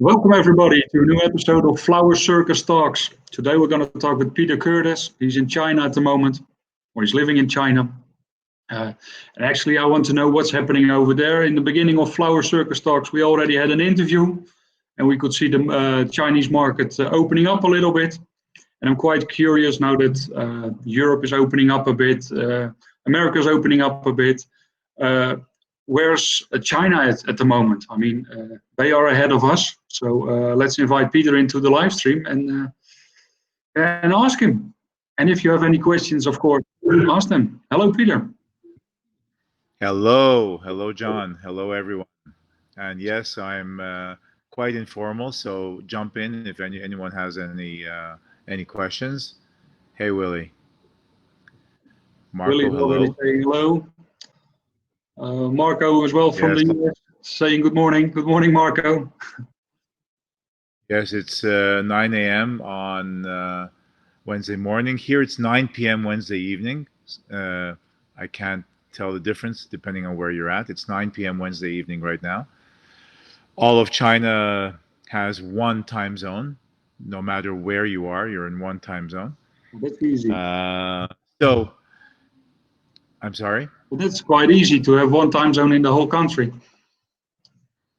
Welcome everybody to a new episode of Flower Circus Talks. Today we're going to talk with Peter Kertesz. He's in China at the moment, or he's living in China. And actually I want to know what's happening over there. In the beginning of Flower Circus Talks we already had an interview and we could see the Chinese market opening up a little bit. And I'm quite curious now that Europe is opening up a bit, America is opening up a bit. Where's China at the moment? I mean, they are ahead of us. So let's invite Peter into the live stream and ask him. And if you have any questions, of course, ask them. Hello, Peter. Hello, John. Hello, everyone. And yes, I'm quite informal, so jump in if anyone has any questions. Hey, Willie. Marco, Willie hello. Saying hello. Marco as well from the US saying good morning. Good morning, Marco. Yes, it's 9 a.m. on Wednesday morning. Here it's 9 p.m. Wednesday evening. I can't tell the difference depending on where you're at. It's 9 p.m. Wednesday evening right now. All of China has one time zone. No matter where you are, you're in one time zone. That's easy. So, I'm sorry? Well, that's quite easy to have one time zone in the whole country.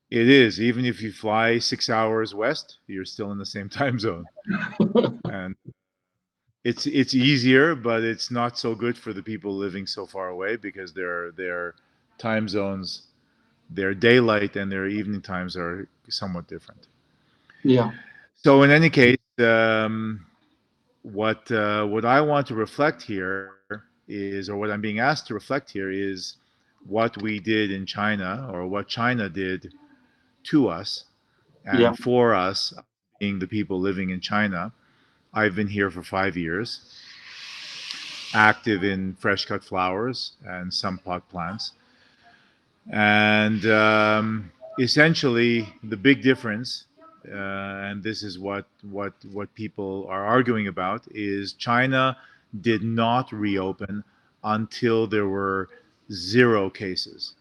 It is. Even if you fly 6 hours west, you're still in the same time zone. And it's easier, but it's not so good for the people living so far away because their time zones, their daylight and their evening times are somewhat different. Yeah. So in any case, what I want to reflect here is, or what I'm being asked to reflect here is what we did in China, or what China did to us and for us, being the people living in China. I've been here for 5 years, active in fresh cut flowers and some pot plants. And essentially the big difference, and this is what people are arguing about, is China did not reopen until there were 0 cases.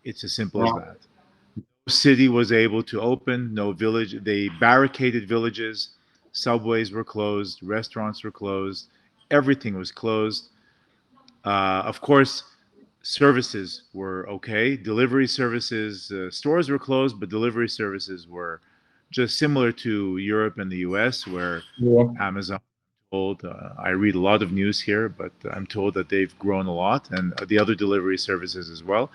It's as simple as that. No city was able to open, no village. They barricaded villages, subways were closed, restaurants were closed, everything was closed. Of course, services were okay. Delivery services, stores were closed, but delivery services were just similar to Europe and the US, where Amazon, I read a lot of news here, but I'm told that they've grown a lot, and the other delivery services as well.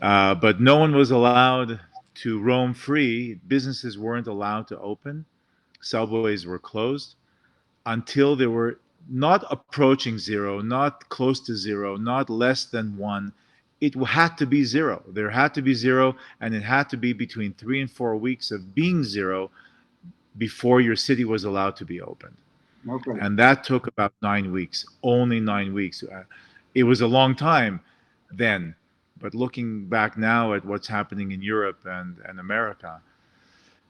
But no one was allowed to roam free. Businesses weren't allowed to open. Subways were closed until they were not approaching 0, not close to 0, not less than 1. It had to be 0. There had to be 0, and it had to be between 3 and 4 weeks of being 0 before your city was allowed to be opened. Okay. And that took about 9 weeks, only 9 weeks. It was a long time then, but looking back now at what's happening in Europe and America,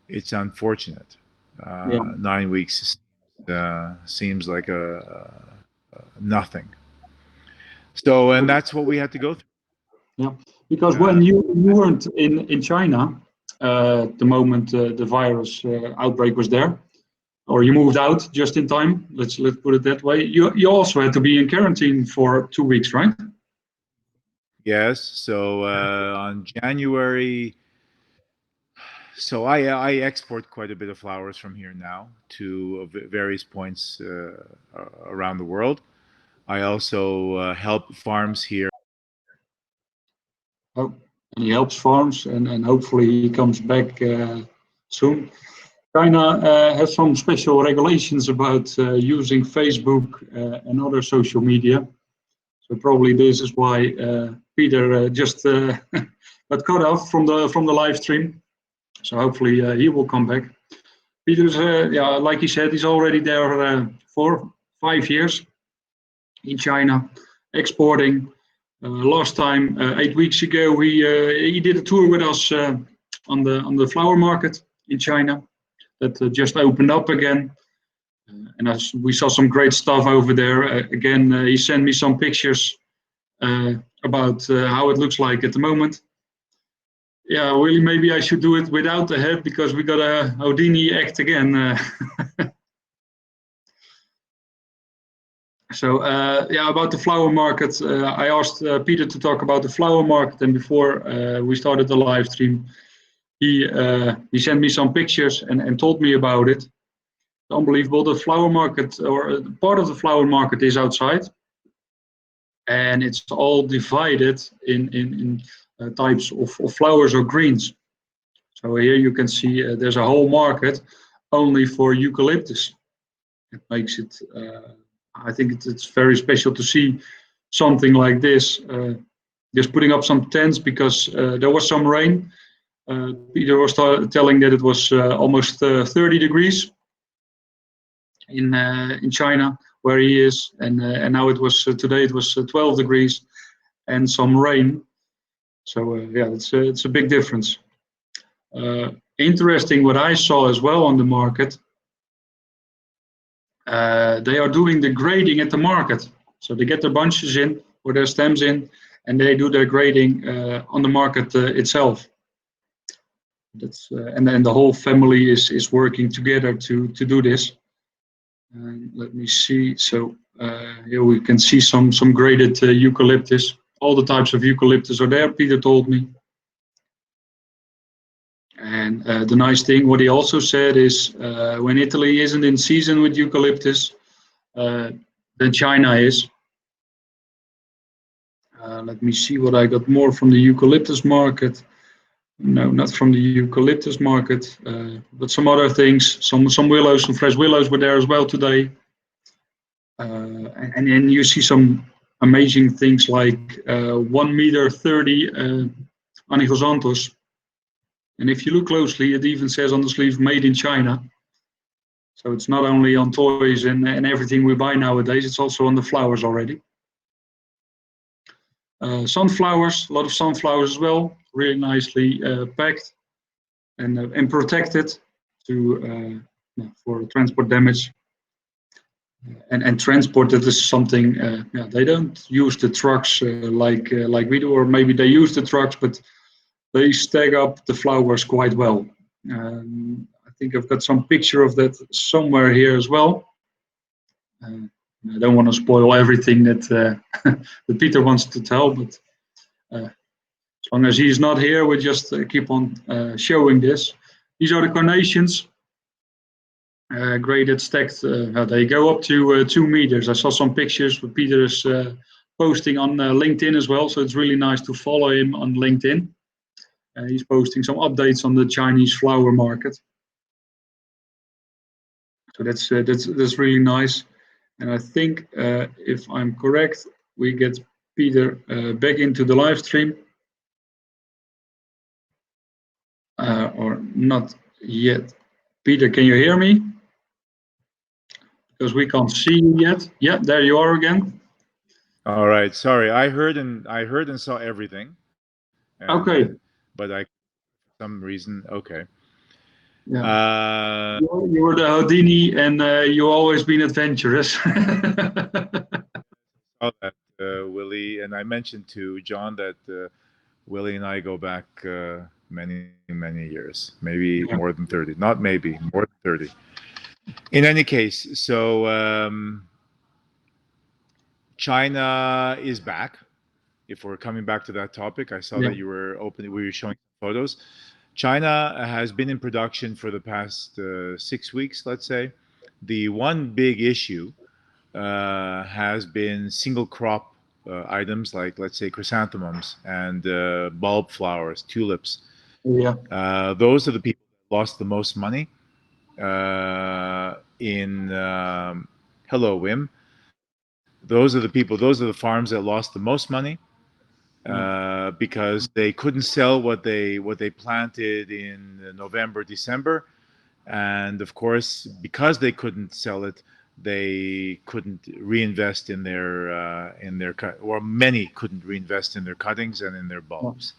it's unfortunate. 9 weeks seems like nothing. So, and that's what we had to go through. Yeah, because when you weren't in China, the moment the virus outbreak was there, or you moved out just in time, let's put it that way, you also had to be in quarantine for 2 weeks, right? Yes. So on January. So I export quite a bit of flowers from here now to various points around the world. I also help farms here. Oh, and he helps farms, and hopefully he comes back soon. China has some special regulations about using Facebook and other social media. So probably this is why Peter just got cut off from the live stream. So hopefully he will come back. Peter's, like he said, he's already there for 5 years in China, exporting. Last time, 8 weeks ago, he did a tour with us on the flower market in China that just opened up again. And we saw some great stuff over there. Again, he sent me some pictures about how it looks like at the moment. Yeah, really, maybe I should do it without the head because we got a Houdini act again. So yeah, about the flower market, I asked Peter to talk about the flower market, and before we started the live stream, he sent me some pictures and told me about it. Unbelievable. The flower market, or part of the flower market, is outside, and it's all divided in types of flowers or greens. So here you can see there's a whole market only for eucalyptus. It makes it. I think it's very special to see something like this. Just putting up some tents because there was some rain. Peter was telling that it was almost 30 degrees in China where he is, and now it was today it was 12 degrees and some rain. So yeah, it's a big difference. Interesting what I saw as well on the market. They are doing the grading at the market. So they get their bunches in or their stems in, and they do their grading on the market itself. That's and then the whole family is working together to do this. Let me see. So here we can see some graded eucalyptus. All the types of eucalyptus are there. Peter told me. And the nice thing, what he also said is, when Italy isn't in season with eucalyptus, then China is. Let me see what I got more from the eucalyptus market. No, not from the eucalyptus market, but some other things. Some willows, some fresh willows were there as well today. And then you see some amazing things like 1 meter 30 Anigosanthus. And if you look closely, it even says on the sleeve "Made in China." So it's not only on toys and everything we buy nowadays, it's also on the flowers already. Sunflowers, a lot of sunflowers as well, really nicely packed and protected to for transport damage. And transport, that is something, yeah, they don't use the trucks like we do, or maybe they use the trucks, but they stack up the flowers quite well. I think I've got some picture of that somewhere here as well. I don't want to spoil everything that that Peter wants to tell, but as long as he's not here, we just keep on showing this. These are the carnations, graded, stacked. They go up to 2 meters. I saw some pictures what Peter is posting on LinkedIn as well, so it's really nice to follow him on LinkedIn. He's posting some updates on the Chinese flower market. So that's really nice. And I think, if I'm correct, we get Peter back into the live stream. Or not yet. Peter, can you hear me? Because we can't see you yet. Yeah, there you are again. All right. Sorry, I heard and saw everything. Okay. But I, for some reason, okay. Yeah. You were the Houdini, and you've always been adventurous. Saw that, Willie, and I mentioned to John that Willie and I go back many years, maybe more than 30. Not maybe, more than 30. In any case, so China is back. If we're coming back to that topic, I saw that you were we were showing photos. China has been in production for the past 6 weeks, let's say. The one big issue has been single crop items like, let's say, chrysanthemums and bulb flowers, tulips. Yeah. Those are the people that lost the most money in hello, Wim. Those are the farms that lost the most money because they couldn't sell what they planted in November, December, and of course, because they couldn't sell it, they couldn't reinvest in their or many couldn't reinvest in their cuttings and in their bulbs.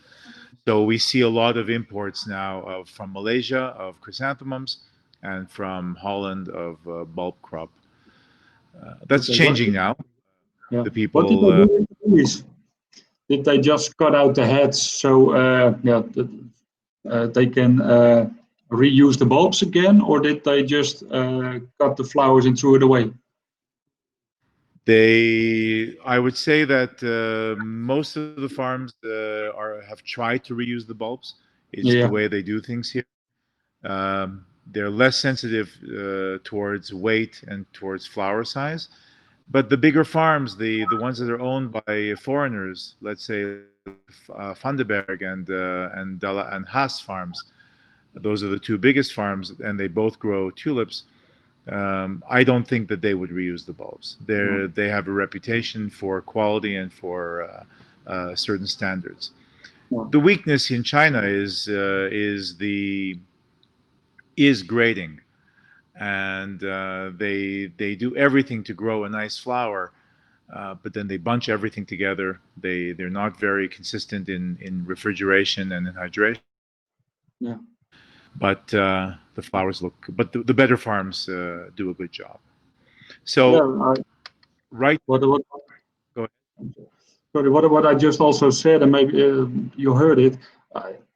So we see a lot of imports now from Malaysia of chrysanthemums and from Holland of bulb crop. That's changing now. Yeah. The people. What did they do with the trees? Did they just cut out the heads? So yeah, they can reuse the bulbs again, or did they just cut the flowers and threw it away? I would say that most of the farms have tried to reuse the bulbs. It's the Yeah. way they do things here. They're less sensitive towards weight and towards flower size. But the bigger farms, the ones that are owned by foreigners, let's say Van den Berg and Haas farms, those are the two biggest farms, and they both grow tulips. I don't think that they would reuse the bulbs. They have a reputation for quality and for certain standards. The weakness in China is grading, and they do everything to grow a nice flower, but then they bunch everything together. They're not very consistent in refrigeration and in hydration. Yeah. But the flowers look. But the better farms do a good job. So right. What, Go ahead. sorry, what I just also said, and maybe you heard it.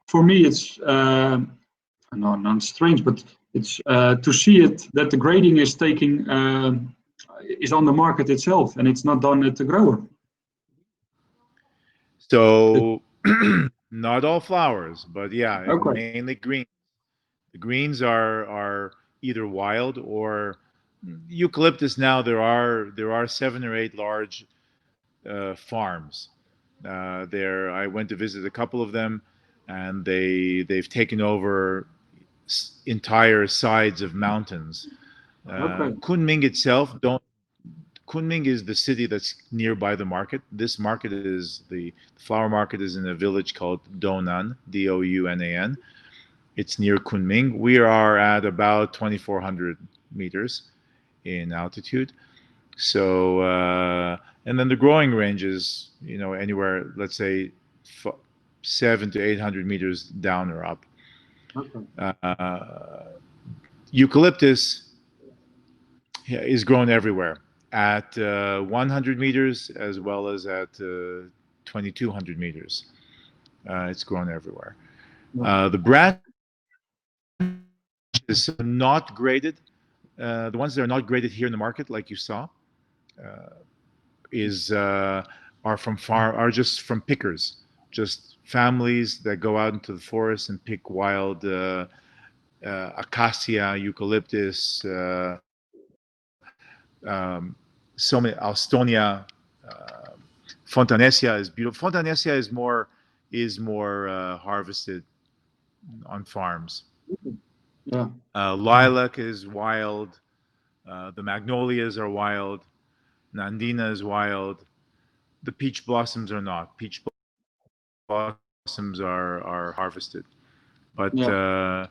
For me, it's not strange, but it's to see it that the grading is taking is on the market itself, and it's not done at the grower. So not all flowers, but yeah, Okay. mainly green. The greens are either wild or eucalyptus. Now there are 7 or 8 large farms. There, I went to visit a couple of them, and they've taken over entire sides of mountains. Okay. Kunming itself, Kunming is the city that's nearby the market. This market is the flower market is in a village called Dounan, Dounan. It's near Kunming. We are at about 2,400 meters in altitude. So, and then the growing range is, anywhere, let's say, 700 to 800 meters down or up. Okay. Eucalyptus is grown everywhere at 100 meters as well as at 2,200 meters. It's grown everywhere. The branch is not graded. The ones that are not graded here in the market, like you saw, are just from pickers, just families that go out into the forest and pick wild acacia, eucalyptus, so many Alstonia, Fontanesia is beautiful. Fontanesia is more harvested on farms. Yeah. Lilac is wild. The magnolias are wild. Nandina is wild. The peach blossoms are not. Peach blossoms are harvested, but the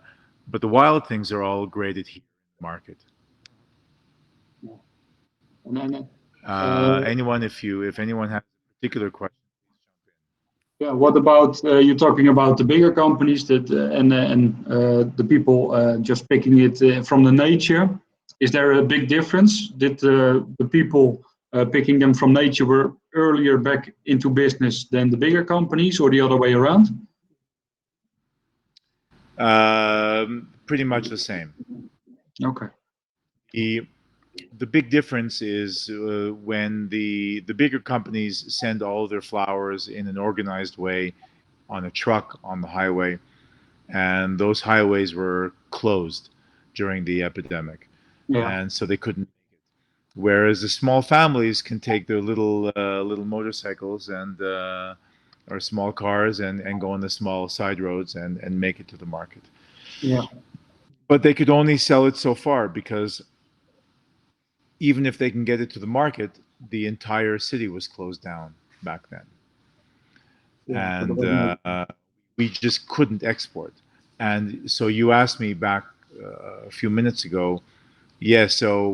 wild things are all graded here in the market. Yeah. And then, if anyone has a particular question, yeah, what about you're talking about the bigger companies that and the people just picking it from the nature? Is there a big difference? Did the people picking them from nature were earlier back into business than the bigger companies, or the other way around? Pretty much the same. Okay. The big difference is when the bigger companies send all their flowers in an organized way on a truck on the highway, and those highways were closed during the epidemic, and so they couldn't make it. Whereas the small families can take their little motorcycles and or small cars and go on the small side roads and make it to the market. Yeah. But they could only sell it so far, because even if they can get it to the market, the entire city was closed down back then. Yeah, And we just couldn't export. And so you asked me back a few minutes ago, so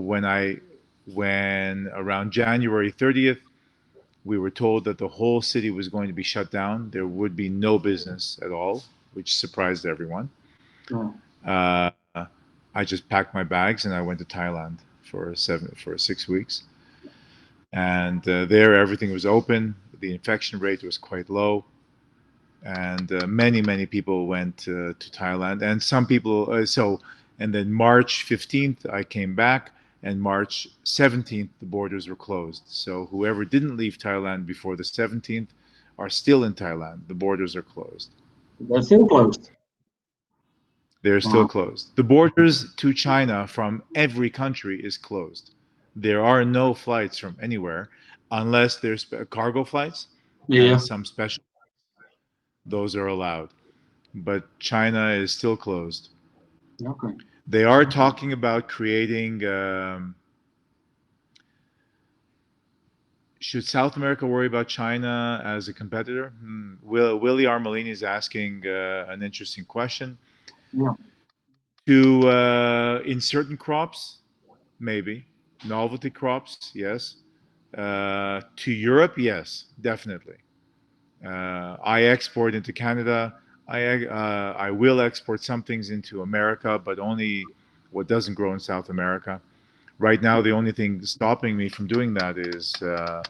when around January 30th, we were told that the whole city was going to be shut down. There would be no business at all, which surprised everyone. Yeah. I just packed my bags and I went to Thailand for 6 weeks, and there everything was open. The infection rate was quite low. and many people went to Thailand, and some people. And then March 15th, I came back, and March 17th, the borders were closed. So whoever didn't leave Thailand before the 17th are still in Thailand. The borders are closed. They're still closed. They're still closed. The borders to China from every country is closed. There are no flights from anywhere unless there's cargo flights Yeah. and some special. Those are allowed. But China is still closed. Okay. They are talking about creating. Should South America worry about China as a competitor? Willie Armelini is asking an interesting question. Yeah. In certain crops, maybe novelty crops, yes. To Europe, yes, definitely. I export into Canada. I will export some things into America, but only what doesn't grow in South America. Right now, the only thing stopping me from doing that is are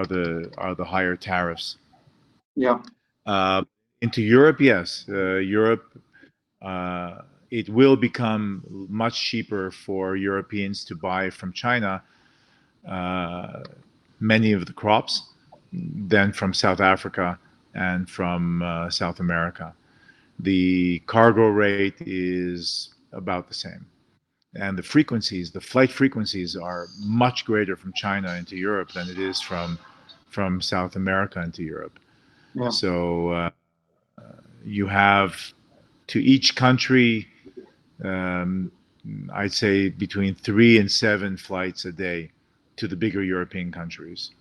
the higher tariffs. Yeah. Into Europe, yes, Europe. It will become much cheaper for Europeans to buy from China many of the crops than from South Africa and from South America. The cargo rate is about the same. And the frequencies, the flight frequencies are much greater from China into Europe than it is from South America into Europe. Yeah. So you have to each country, um, I'd say between 3 and 7 flights a day to the bigger European countries.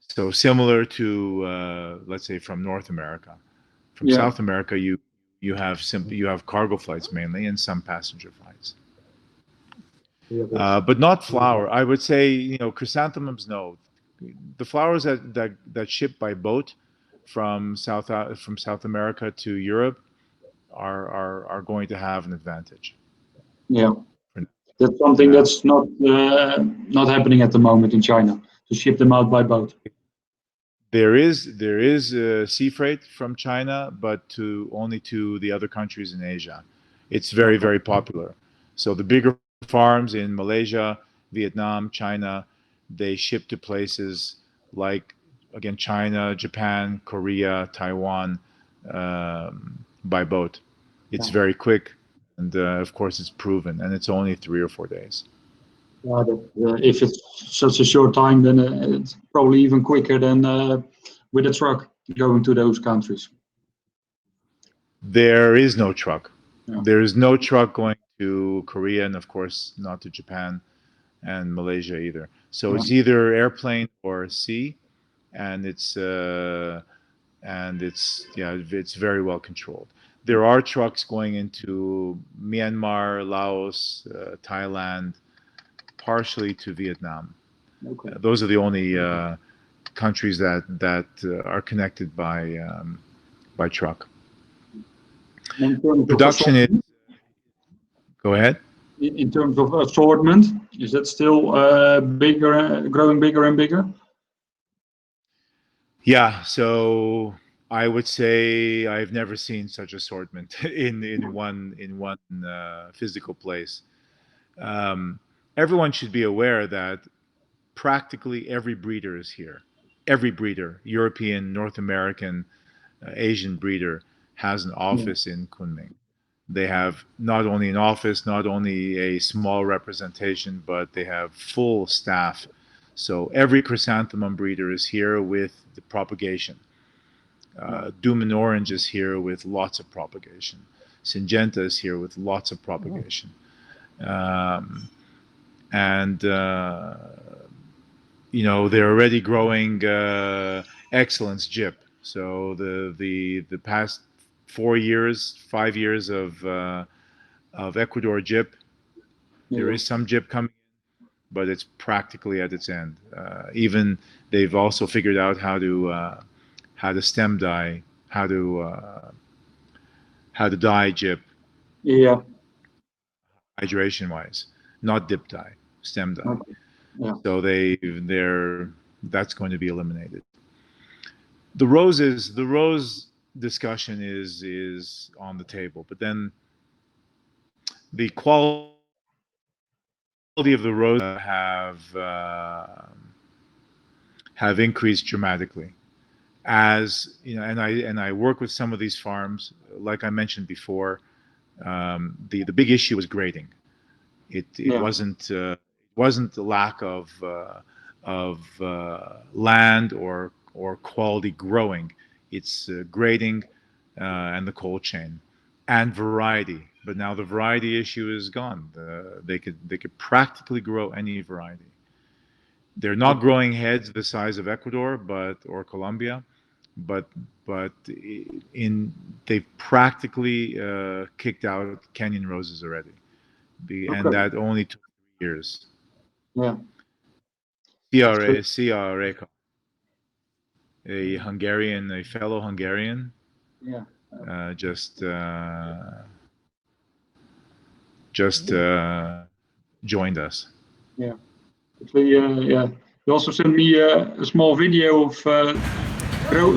So similar to, let's say, from North America. From Yeah. South America, you have cargo flights mainly and some passenger flights. But not flour. I would say, chrysanthemums. No, the flowers that ship by boat from South America to Europe are going to have an advantage. Yeah. That's something Now, that's not happening at the moment in China to ship them out by boat. there is sea freight from China, but only to the other countries in Asia. It's very popular. So the bigger farms in Malaysia, Vietnam, China, they ship to places like, again, China, Japan, Korea, Taiwan, by boat. It's Yeah. very quick, and of course it's proven, and it's only 3 or 4 days. Yeah, if it's such a short time, then it's probably even quicker than with a truck going to those countries. There is no truck. Yeah. There is no truck going to Korea, and of course not to Japan and Malaysia either. So Yeah. it's either airplane or sea, and it's very well controlled. There are trucks going into Myanmar, Laos, Thailand, partially to Vietnam. Okay. Those are the only countries that are connected by truck. In terms of Production is. assortment, Go ahead. in terms of assortment, is that still growing bigger and bigger? Yeah, so I would say I've never seen such assortment in one physical place. Um, Everyone should be aware that practically every breeder is here. Every breeder, European, North American, Asian breeder, has an Yeah. office in Kunming. They have not only an office, not only a small representation, but they have full staff. So every chrysanthemum breeder is here with the propagation. Doom and Orange is here with lots of propagation. Syngenta is here with lots of propagation. Um, and they're already growing excellence gyp. So the past 4 years, 5 years of Ecuador gyp, there Yeah. is some gyp coming, but it's practically at its end. Even they've also figured out how to stem dye, how to dye gyp Yeah. hydration wise, not dip dye, stem dye. Okay. Yeah. So they're that's going to be eliminated. The rose discussion is on the table. But then the quality of the roses have increased dramatically. As you know, and I work with some of these farms, like I mentioned before. The big issue was grading. It wasn't the lack of land or quality growing. It's grading and the cold chain and variety. But now the variety issue is gone. They could practically grow any variety. They're not growing heads the size of Ecuador, or Colombia, but in they've practically kicked out Kenyan roses already, and that only took 3 years. Yeah. CRA, a fellow Hungarian, Yeah. just joined us. Yeah. Yeah. You also sent me a small video of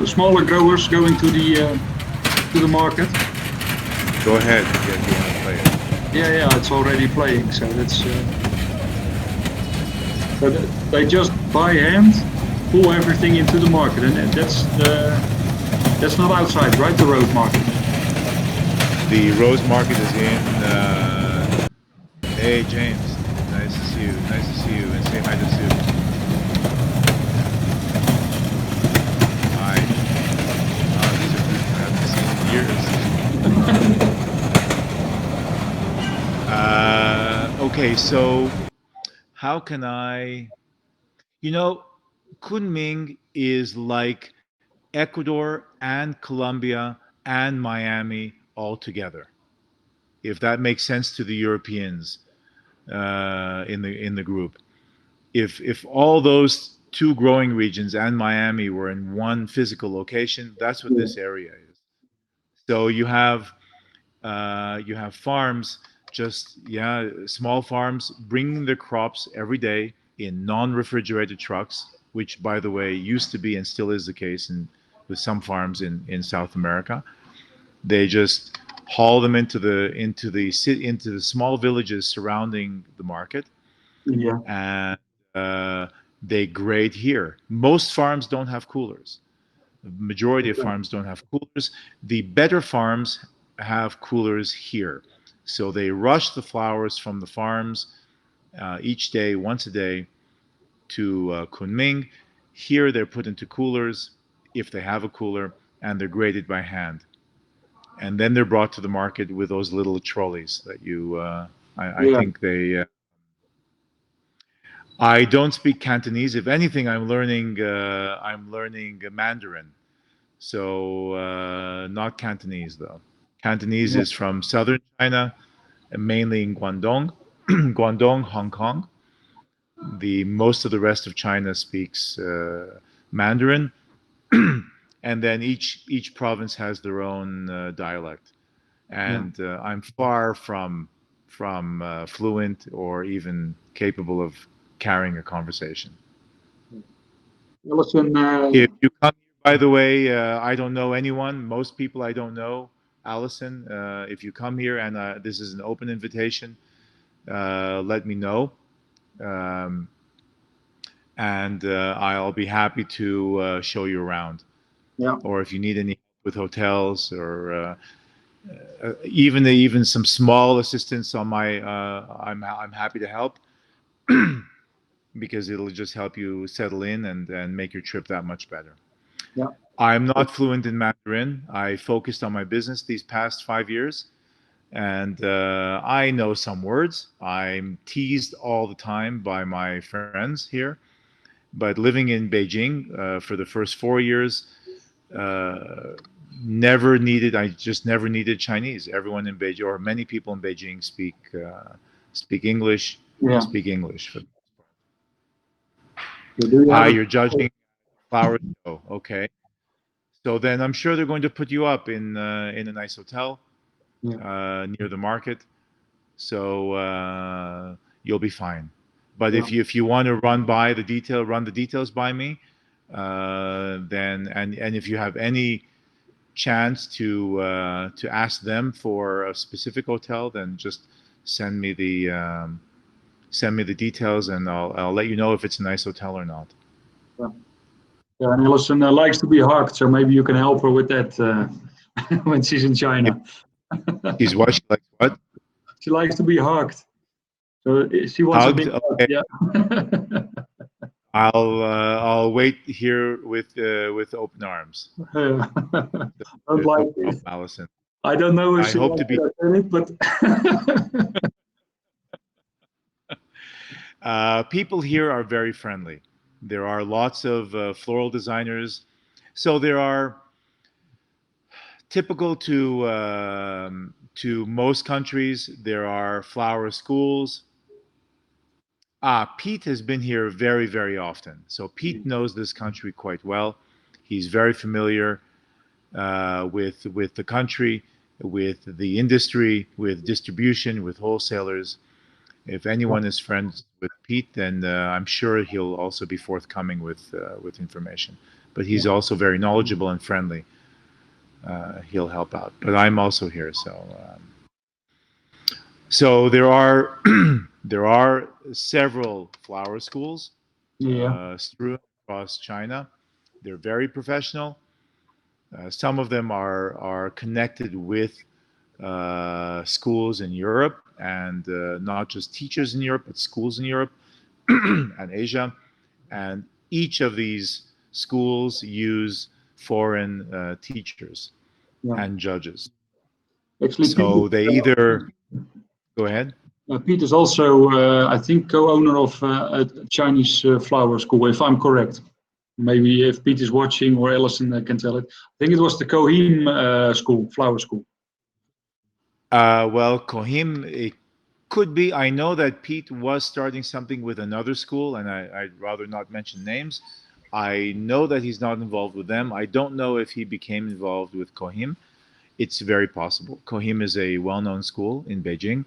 smaller growers going to the market. Go ahead. Yeah, you want to play it? Yeah, it's already playing. So that's. So they just by hand pull everything into the market, and that's not outside, right? The rose market. The rose market is in. Hey James, nice to see you. Nice to see you, and say hi to Sue. Hi. These are people I haven't seen in years. Okay, so how can I? Kunming is like Ecuador and Colombia and Miami all together. If that makes sense to the Europeans in the group, if all those two growing regions and Miami were in one physical location, that's what this area is. So you have farms, small farms bringing their crops every day in non-refrigerated trucks, which, by the way, used to be and still is the case with some farms in South America. They just haul them into the small villages surrounding the market, and they grade here. Most farms don't have coolers. The majority of farms don't have coolers. The better farms have coolers here. So they rush the flowers from the farms each day, once a day, to Kunming. Here they're put into coolers, if they have a cooler, and they're graded by hand. And then they're brought to the market with those little trolleys that I think they... I don't speak Cantonese. If anything, I'm learning Mandarin. So not Cantonese, though. Cantonese is from southern China, mainly in Guangdong, Hong Kong. Most of the rest of China speaks Mandarin, and then each province has their own dialect. And I'm far from fluent or even capable of carrying a conversation. Listen, if you come here, by the way, I don't know anyone. Most people I don't know. Allison, if you come here and this is an open invitation, let me know. And I'll be happy to show you around. Yeah. Or if you need any help with hotels or even some small assistance on I'm happy to help because it'll just help you settle in and make your trip that much better. Yeah. I'm not fluent in Mandarin. I focused on my business these past 5 years, and I know some words. I'm teased all the time by my friends here, but living in Beijing for the first 4 years, I just never needed Chinese. Everyone in Beijing, or many people in Beijing, speak English. Speak English. You're judging flowers. Oh, okay. So then I'm sure they're going to put you up in a nice hotel near the market. So you'll be fine. But if you want to run the details by me, then and if you have any chance to ask them for a specific hotel, then just send me the details, and I'll let you know if it's a nice hotel or not. Yeah, yeah, and Alison likes to be hugged, so maybe you can help her with that when she's in China. She's what? She likes what? She likes to be hugged, so she wants a Hugged. big hug. Okay. Yeah. I'll wait here with open arms. Don't like No it. problem, Allison. I don't know if I she hope to likes be. that in it, but People here are very friendly. There are lots of floral designers. So there are typical to most countries. There are flower schools. Pete has been here very, very often. So Pete knows this country quite well. He's very familiar with the country, with the industry, with distribution, with wholesalers. If anyone is friends with Pete, then I'm sure he'll also be forthcoming with information. But he's also very knowledgeable and friendly. He'll help out. But I'm also here, so there are there are several flower schools yeah, strewn across China. They're very professional. Some of them are connected with schools in Europe, and not just teachers in Europe, but schools in Europe and Asia. And each of these schools use foreign teachers yeah. and judges. Actually, So they either go ahead. Pete is also, I think, co-owner of a Chinese flower school, if I'm correct. Maybe if Pete is watching or Alison can tell it. I think it was the Kohim school, flower school. Well, Kohim, it could be. I know that Pete was starting something with another school, and I'd rather not mention names. I know that he's not involved with them. I don't know if he became involved with Kohim. It's very possible. Kohim is a well-known school in Beijing.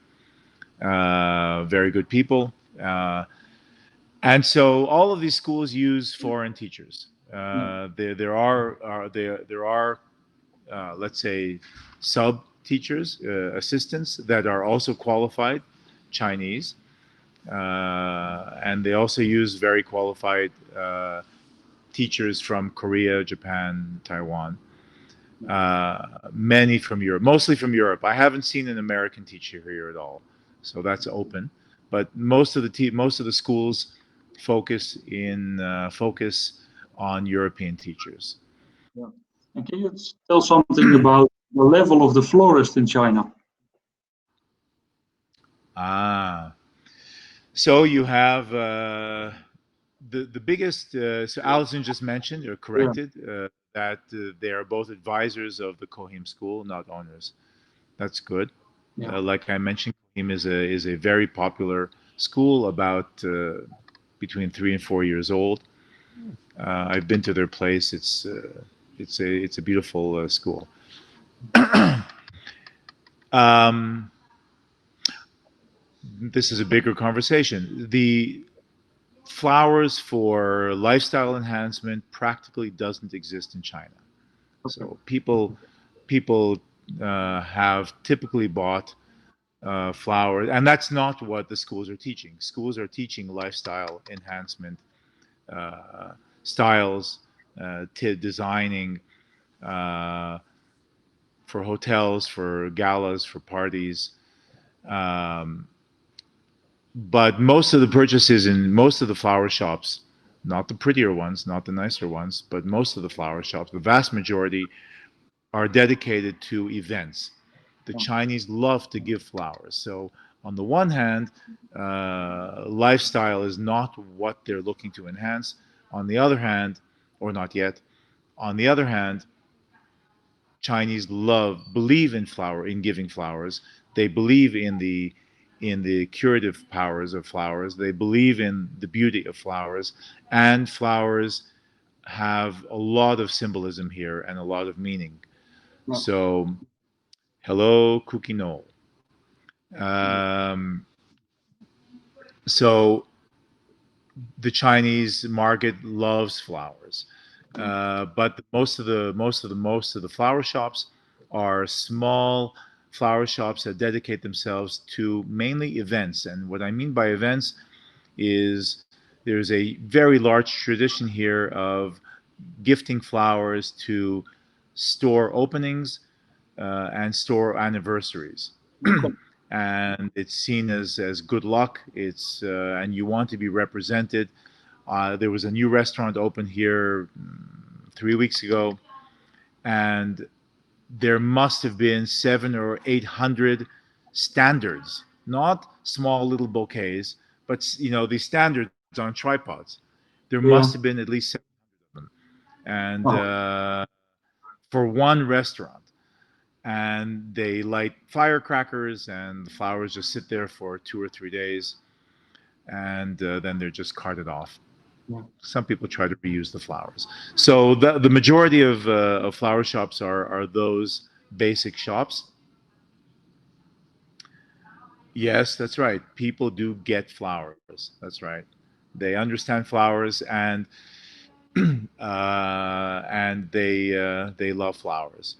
Very good people. And so all of these schools use foreign teachers. There are let's say sub teachers, assistants that are also qualified Chinese, and they also use very qualified teachers from Korea, Japan, Taiwan. Many from Europe, mostly from Europe. I haven't seen an American teacher here at all, so that's open. But most of the schools focus on European teachers. Yeah. And can you tell something about the level of the florist in China? Ah, so you have the biggest. So Alison just mentioned or Yeah, corrected that they are both advisors of the Kohim school, not owners. That's good. yeah, Like I mentioned, Kohim is a very popular school, about between 3 and 4 years old. I've been to their place. It's a beautiful school. Um, this is a bigger conversation. The flowers for lifestyle enhancement practically doesn't exist in China. okay. So people have typically bought flowers, and that's not what the schools are teaching. Schools are teaching lifestyle enhancement uh, styles, to designing uh, for hotels, for galas, for parties. Um, but most of the purchases in most of the flower shops, not the prettier ones, not the nicer ones, but most of the flower shops, the vast majority are dedicated to events. The Chinese love to give flowers. So, on the one hand, lifestyle is not what they're looking to enhance. On the other hand, or not yet, on the other hand, Chinese believe in giving flowers. They believe in the curative powers of flowers. They believe in the beauty of flowers, and flowers have a lot of symbolism here and a lot of meaning. Yeah. So, hello, Cookie Knoll. Um, so the Chinese market loves flowers. But most of the flower shops are small flower shops that dedicate themselves to mainly events. And what I mean by events is there's a very large tradition here of gifting flowers to store openings and store anniversaries. Okay. And it's seen as good luck. It's and you want to be represented. There was a new restaurant open here 3 weeks ago, and there must have been 700 or 800 standards, not small little bouquets, but these standards on tripods. There must have Yeah. been at least 700 of them, and Oh, for one restaurant. And they light firecrackers, and the flowers just sit there for 2 or 3 days, and then they're just carted off. yeah. Some people try to reuse the flowers. So the majority of flower shops are those basic shops. Yes, that's right. People do get flowers. That's right. They understand flowers, and they love flowers.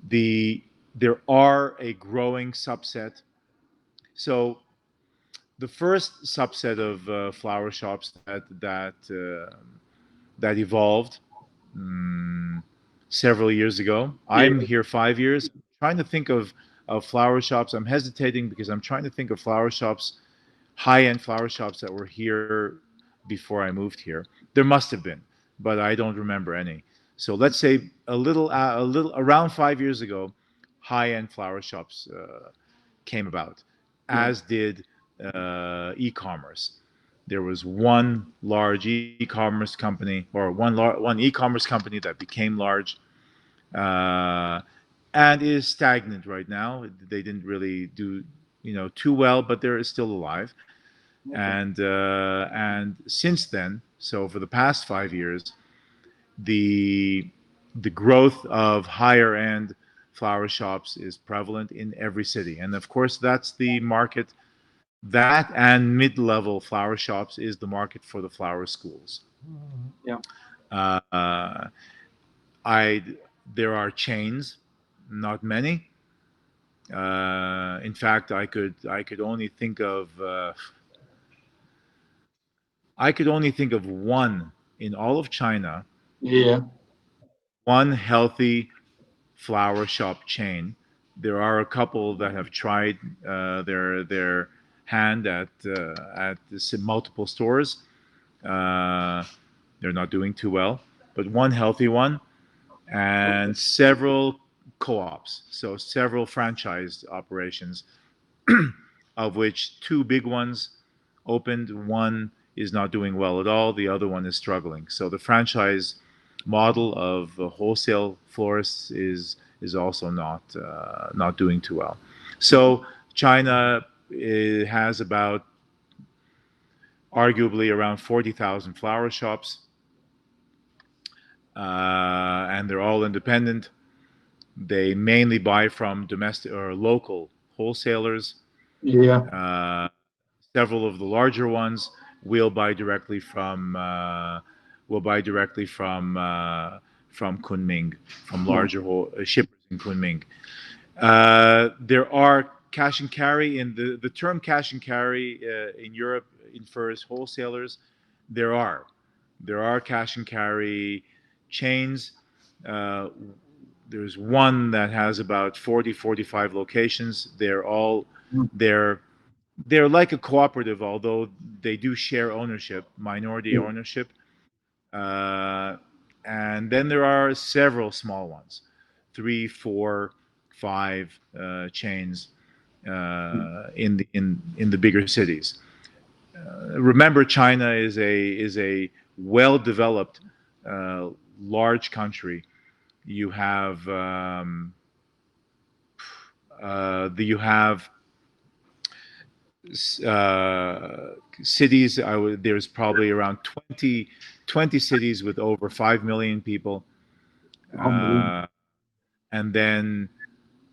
There are a growing subset. So the first subset of flower shops that evolved mm, several years ago. I'm Yeah. here 5 years. I'm trying to think of flower shops. I'm hesitating because I'm trying to think of flower shops, high-end flower shops that were here before I moved here. There must have been, but I don't remember any. So let's say a little around 5 years ago, high-end flower shops came about, Yeah. as did e-commerce. There was one large e-commerce company, or one e-commerce company that became large, uh, and is stagnant right now. They didn't really do too well, but they're still alive. Okay. And since then, so for the past 5 years, the the growth of higher end flower shops is prevalent in every city, and of course that's the market. That and mid-level flower shops is the market for the flower schools. Yeah. Uh, uh, I There are chains, not many. In fact, I could only think of one in all of China, Yeah. one healthy flower shop chain. There are a couple that have tried their hand at multiple stores. Uh, they're not doing too well, but one healthy one, and several co-ops, so several franchise operations, of which two big ones opened. One is not doing well at all. The other one is struggling. So the franchise model of wholesale florists is also not doing too well. So China has about arguably around 40,000 flower shops, and they're all independent. They mainly buy from domestic or local wholesalers. Yeah. Uh, Several of the larger ones will buy directly from from Kunming, from Yeah. larger shippers in Kunming. There are cash and carry. In the term cash and carry in Europe infers wholesalers. There are cash and carry chains. Uh, there's one that has about 40, 45 locations. Mm. They're they're like a cooperative, although they do share ownership, minority Yeah. ownership. Uh, and then there are several small ones, three, four, five chains in the bigger cities. Remember, China is a well developed, uh, large country. You have you have cities. There's probably around 20 cities with over 5 million people, Unbelievable. uh, and then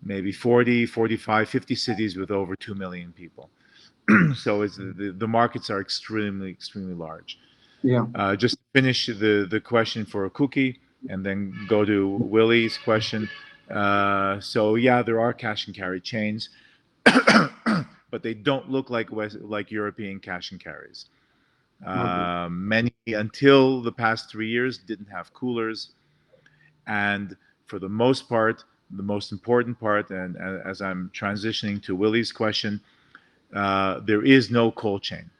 maybe 40, 45, 50 cities with over 2 million people. So the markets are extremely large. Yeah. Just to finish the question for a cookie and then go to Willie's question. So yeah, there are cash and carry chains, but they don't look like European cash and carries. Okay. Many, until the past 3 years, didn't have coolers, and for the most part, the most important part, and as I'm transitioning to Willie's question, there is no cold chain.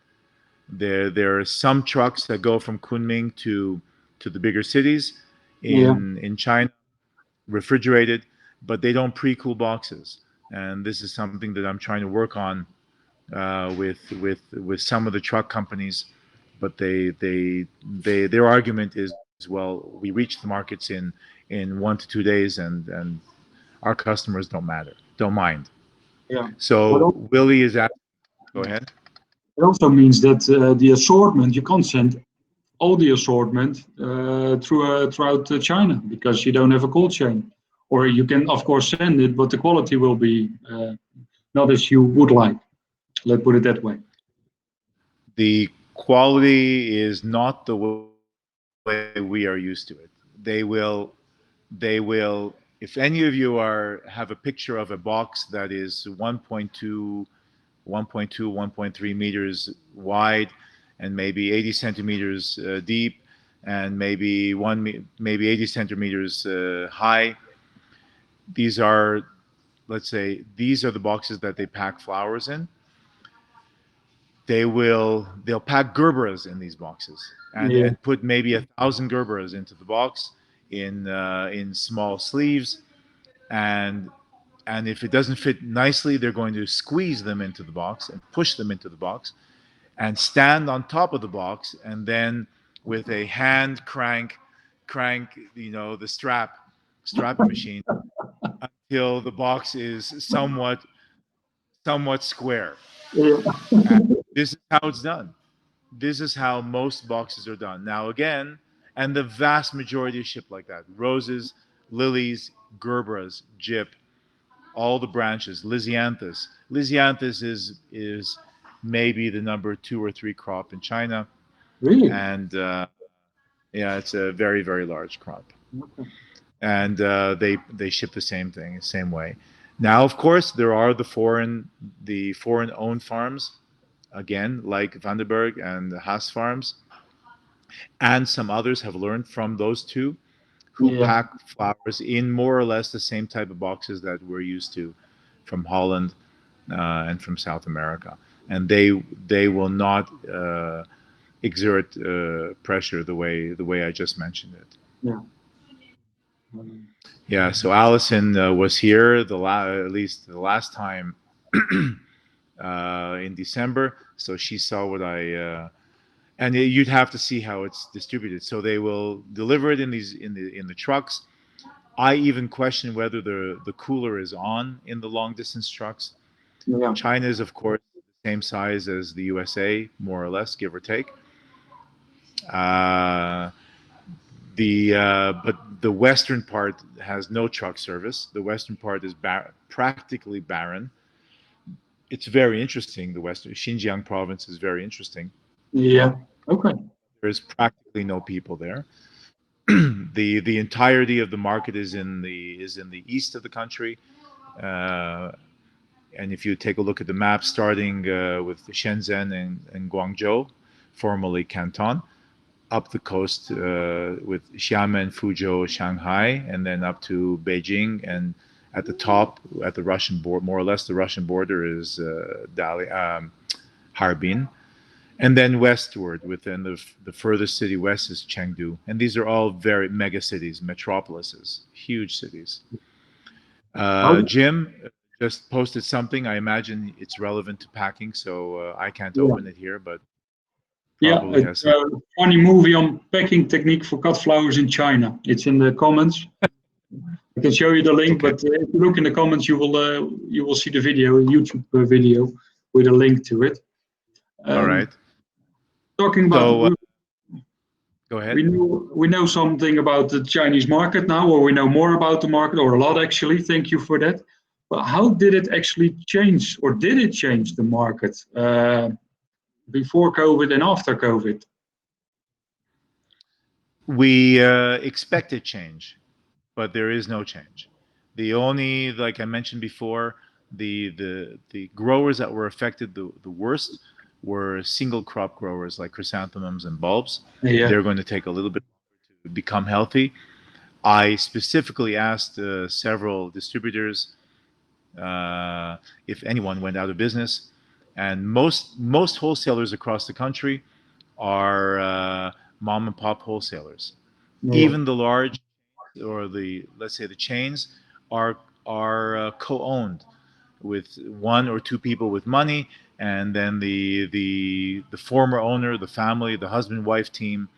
There are some trucks that go from Kunming to the bigger cities Yeah. in China, refrigerated, but they don't pre-cool boxes. And this is something that I'm trying to work on with some of the truck companies. But their argument is, well, we reach the markets in 1 to 2 days, and our customers don't mind. Yeah. But So Willie is asking. Go ahead. it also means that the assortment, you can't send all the assortment throughout China because you don't have a cold chain. Or you can, of course, send it, but the quality will be not as you would like. Let's put it that way. The quality is not the way we are used to it. They will if any of you have a picture of a box that is 1.2 1.3 meters wide and maybe 80 centimeters deep and maybe 80 centimeters high, these are, let's say, these are the boxes that they pack flowers in. They'll pack Gerberas in these boxes Yeah. and put maybe 1,000 Gerberas into the box in small sleeves, and if it doesn't fit nicely, they're going to squeeze them into the box and push them into the box and stand on top of the box, and then with a hand crank the strapping machine until the box is somewhat square. Yeah. And this is how it's done. This is how most boxes are done. Now again, and the vast majority is shipped like that. Roses, lilies, gerberas, gyp, all the branches, Lysianthus. Lysianthus is maybe the number 2 or 3 crop in China, Really? and yeah, it's a very very large crop. Okay. And they ship the same thing, same way. Now, of course, there are the foreign owned farms, again, like Vandenberg and the Haas farms, and some others have learned from those two, who Yeah. pack flowers in more or less the same type of boxes that we're used to from Holland and from South America, and they will not exert pressure the way I just mentioned it. Yeah. Yeah. So Allison was here at least the last time in December, so she saw what and you'd have to see how it's distributed. So they will deliver it in the trucks. I even question whether the cooler is on in the long distance trucks. Yeah. China is, of course, the same size as the USA, more or less, give or take. Uh, but the western part has no truck service. The western part is practically barren. It's very interesting. The western Xinjiang province is very interesting. Yeah. Okay. There's practically no people there. The entirety of the market is in the east of the country. And if you take a look at the map, starting with Shenzhen and Guangzhou, formerly Canton, up the coast with Xiamen, Fuzhou, Shanghai, and then up to Beijing, and at the top, at the Russian border, more or less the Russian border is Harbin, and then westward, within the furthest city west is Chengdu, and these are all very mega cities, metropolises, huge cities. How? Jim just posted something. I imagine it's relevant to packing, so I can't Yeah. open it here, but Yeah. probably has It's some. a funny movie on packing technique for cut flowers in China. It's in the comments. I can show you the link, Okay. but if you look in the comments, you will see the video, a YouTube video with a link to it. All right. Talking about, So go ahead. we know something about the Chinese market now, or we know more about the market, or a lot actually. Thank you for that. But how did it actually change, or did it change the market before COVID and after COVID? We expected change, but there is no change. The only, like I mentioned before, the growers that were affected the worst were single crop growers like chrysanthemums and bulbs. Yeah. They're going to take a little bit to become healthy. I specifically asked several distributors if anyone went out of business, and most wholesalers across the country are mom and pop wholesalers. Yeah. Even the large, or the, let's say, the chains are co-owned with one or two people with money, and then the former owner, the family, the husband wife team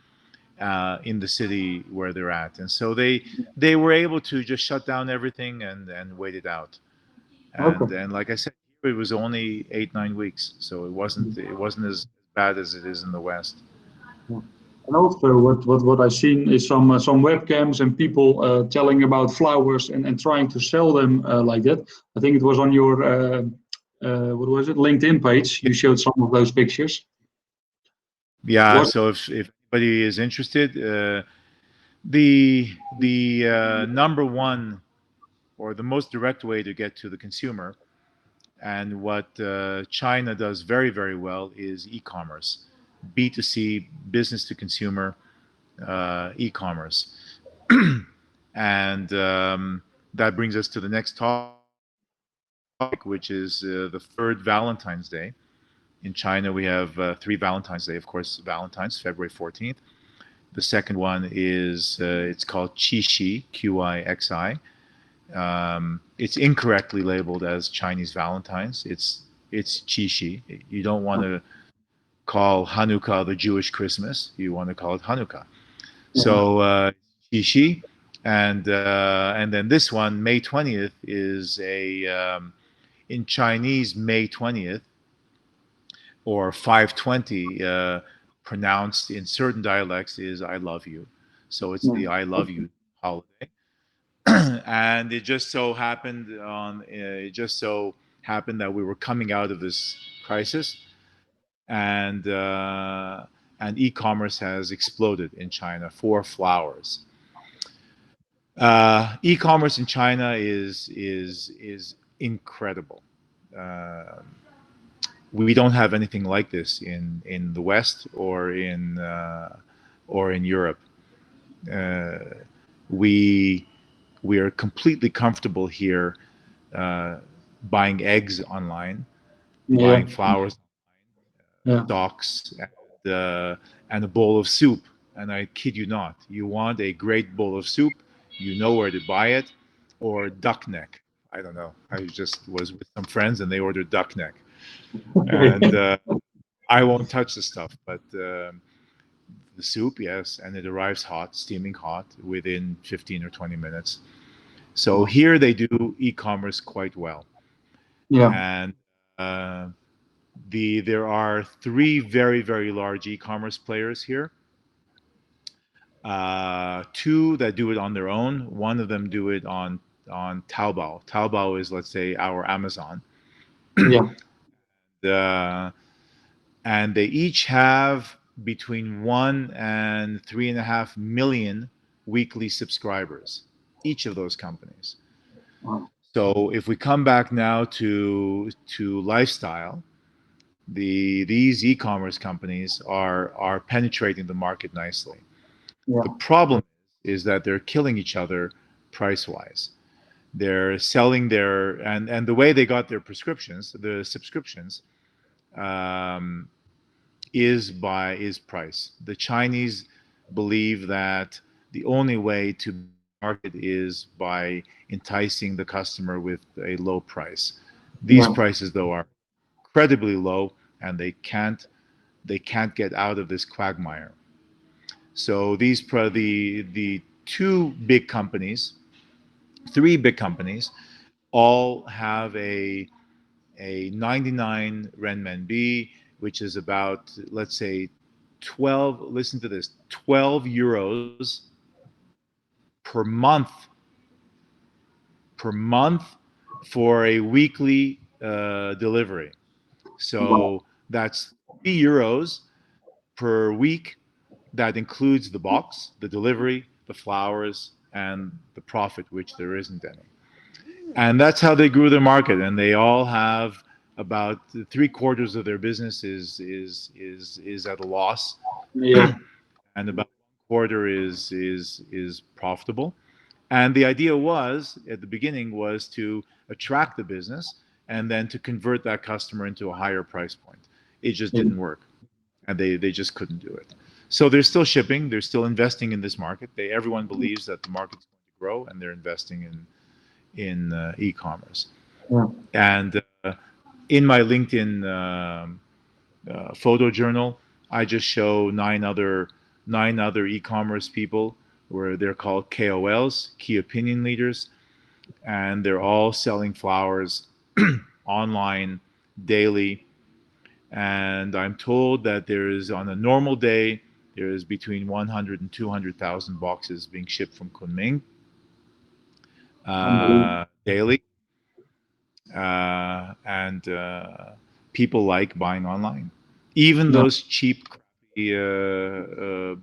in the city where they're at, and so they were able to just shut down everything and wait it out. Okay. And like I said, it was only 8-9 weeks, so it wasn't as bad as it is in the West. Yeah. And also, what I've seen is some webcams and people telling about flowers and trying to sell them like that. I think it was on your what was it, LinkedIn page. You showed some of those pictures. Yeah, What? so if anybody is interested, the number one or the most direct way to get to the consumer, and what China does very, very well, is e-commerce, B2C, business to consumer e-commerce. And that brings us to the next topic, which is the third Valentine's Day. In China, we have three Valentine's Day, of course, Valentine's, February 14th. The second one is, it's called Qixi, Qixi. It's incorrectly labeled as Chinese Valentine's. It's Qixi. You don't want to call Hanukkah the Jewish Christmas. You want to call it Hanukkah. So Qixi, and then this one, May 20th, is a in Chinese, May 20th or 520, pronounced in certain dialects, is I love you. So it's the I love you holiday. And it just so happened that we were coming out of this crisis, and e-commerce has exploded in China for flowers. E-commerce in China is incredible. Uh, we don't have anything like this in the West or in Europe. Uh, we we are completely comfortable here, uh, buying eggs online, Yeah. buying flowers, Yeah. socks, and a bowl of soup. And I kid you not, you want a great bowl of soup, you know where to buy it, or duck neck. I don't know. I just was with some friends and they ordered duck neck, and I won't touch the stuff, but the soup, yes, and it arrives hot, steaming hot, within 15 or 20 minutes. So here they do e-commerce quite well, Yeah. and uh, there are three very, very large e-commerce players here. Two that do it on their own. One of them do it on Taobao. Taobao is, let's say, our Amazon. Yeah. uh, and they each have between 1 and 3.5 million weekly subscribers, each of those companies. Wow. So if we come back now to lifestyle, these e-commerce companies are penetrating the market nicely. Yeah. The problem is that they're killing each other price wise. They're selling their, and the way they got their prescriptions, the subscriptions, um, is price. The Chinese believe that the only way to market is by enticing the customer with a low price. These Yeah. prices, though, are incredibly low, and they can't get out of this quagmire. So the two big companies, three big companies, all have a 99 renminbi, which is about, let's say, 12. Listen to this: 12 euros per month for a weekly delivery. Wow. So that's 3 euros per week That includes the box, the delivery, the flowers, and the profit, which there isn't any. And that's how they grew their market. And they all have about 3/4 of their business is at a loss, Yeah. and about 1/4 is profitable. And the idea was at the beginning was to attract the business and then to convert that customer into a higher price point. It just Yeah. didn't work, and they just couldn't do it. So they're still shipping, they're still investing in this market. Everyone believes that the market's going to grow, and they're investing in e-commerce. Yeah. And in my LinkedIn photo journal, I just show nine other e-commerce people where they're called KOLs, key opinion leaders, and they're all selling flowers online daily. And I'm told that there is, on a normal day, there is between 100 and 200,000 boxes being shipped from Kunming daily. And people like buying online, even Yeah. those cheap, crappy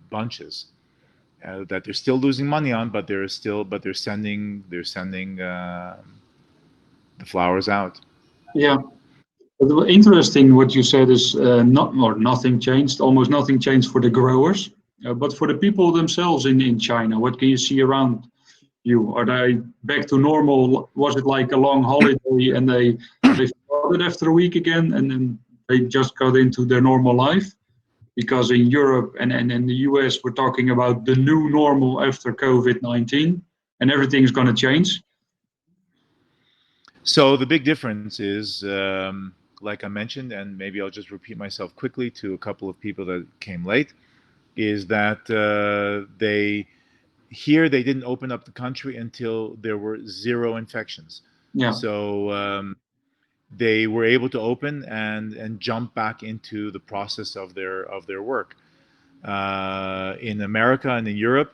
bunches that they're still losing money on, but they're sending the flowers out. Yeah. But interesting what you said is not or nothing changed, almost nothing changed for the growers, but for the people themselves in China, what can you see around you? Are they back to normal? Was it like a long holiday and they started after a week again and then they just got into their normal life? Because in Europe and in the US, we're talking about the new normal after COVID-19 and everything's going to change. So the big difference is, like I mentioned, and maybe I'll just repeat myself quickly to a couple of people that came late, is that they didn't open up the country until there were zero infections. Yeah. So they were able to open and jump back into the process of their work. In America and in Europe,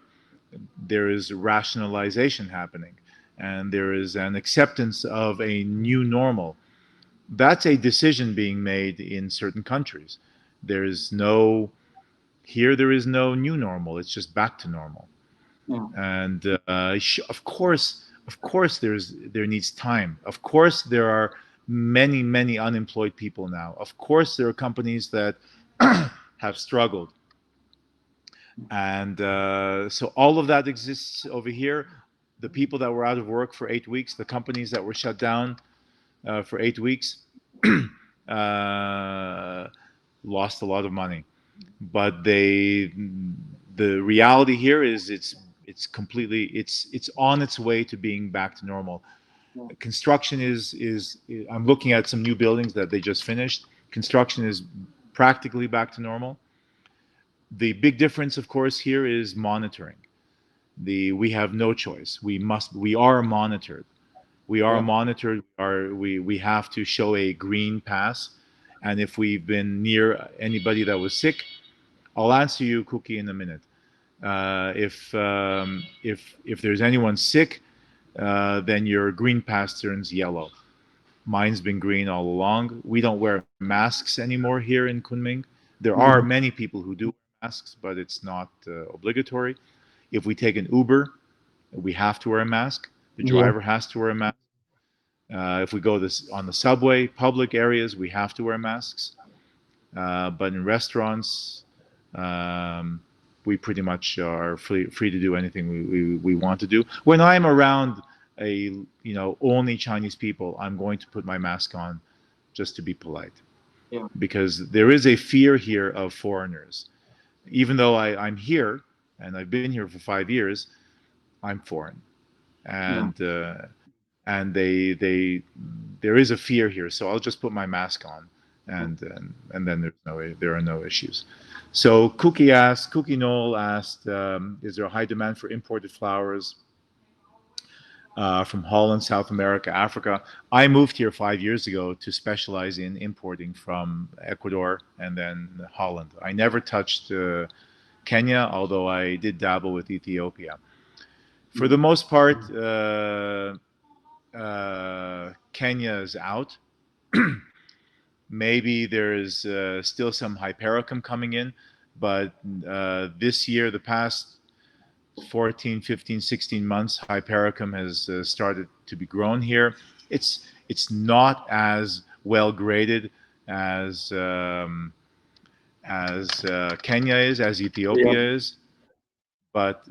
there is rationalization happening, and there is an acceptance of a new normal. That's a decision being made in certain countries. There is no Here there is no new normal. It's just back to normal. Yeah. And of course, there needs time. Of course, there are many unemployed people now. Of course, there are companies that have struggled, and so all of that exists over here. The people that were out of work for 8 weeks, the companies that were shut down for 8 weeks, uh, lost a lot of money. But the reality here is it's on its way to being back to normal. Yeah. Construction is I'm looking at some new buildings that they just finished. Construction is practically back to normal. The big difference, of course, here is monitoring. We have no choice. We are monitored. We are Yeah. monitored. We have to show a green pass, and if we've been near anybody that was sick, I'll answer you, Cookie, in a minute. If there's anyone sick, then your green pass turns yellow. Mine's been green all along. We don't wear masks anymore here in Kunming. There are Mhm. many people who do wear masks, but it's not obligatory. If we take an Uber, we have to wear a mask. The Yeah. driver has to wear a mask. If we go on the subway, public areas, we have to wear masks. But in restaurants, um, we pretty much are free to do anything we want to do. When I'm around only Chinese people, I'm going to put my mask on just to be polite, Yeah. because there is a fear here of foreigners. Even though I'm here and I've been here for 5 years, I'm foreign, Yeah. and there is a fear here. So I'll just put my mask on, and then there are no issues. So Cookie Knoll asked, is there a high demand for imported flowers from Holland, South America, Africa? I moved here 5 years ago to specialize in importing from Ecuador and then Holland. I never touched Kenya, although I did dabble with Ethiopia. For the most part, Kenya is out. Maybe there is still some hypericum coming in. but this year, the past 14, 15, 16 months, Hypericum has started to be grown here. It's not as well graded as Kenya is, as Ethiopia Yeah. is, but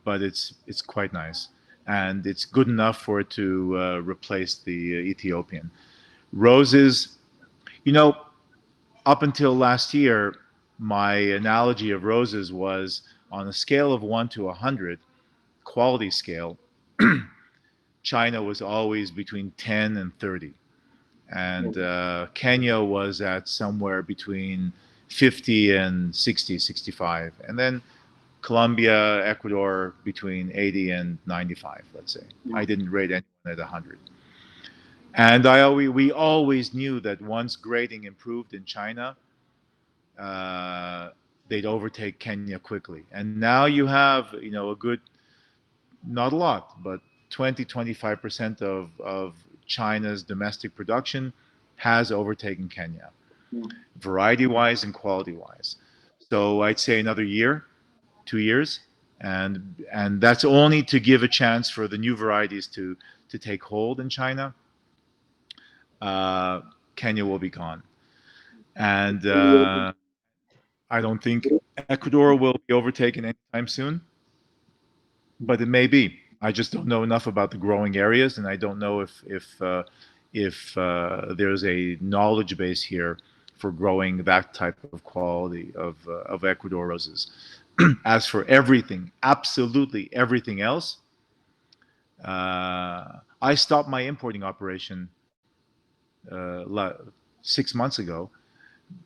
it's quite nice, and it's good enough for it to replace the Ethiopian roses. You know, up until last year, my analogy of roses was on a scale of 1 to 100, quality scale. China was always between 10 and 30, and Kenya was at somewhere between 50 and 60, 65, and then Colombia, Ecuador between 80 and 95, let's say. I didn't rate anyone at 100. And we always knew that once grading improved in China, they'd overtake Kenya quickly. And now you have, a good, not a lot, but 20, 25% of China's domestic production has overtaken Kenya, variety-wise and quality-wise. So I'd say another year, 2 years, and that's only to give a chance for the new varieties to take hold in China. Kenya will be gone, and I don't think Ecuador will be overtaken anytime soon, but it may be. I just don't know enough about the growing areas, and I don't know if there's a knowledge base here for growing that type of quality of Ecuador roses. As for everything, absolutely everything else, I stopped my importing operation 6 months ago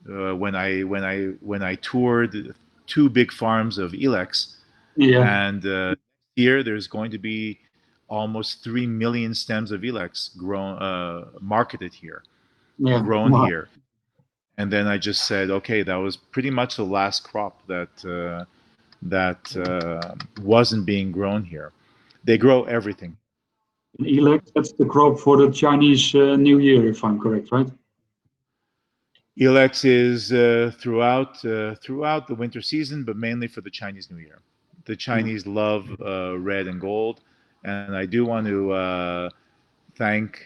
when I toured two big farms of Elex, Yeah. and here there's going to be almost 3 million stems of Elex grown marketed here, Yeah. grown Wow. here. And then I just said, okay, that was pretty much the last crop that wasn't being grown here. They grow everything. And Elex, that's the crop for the Chinese New Year, if I'm correct, right? Elex is throughout the winter season, but mainly for the Chinese New Year. The Yeah. Chinese love red and gold, and I do want to thank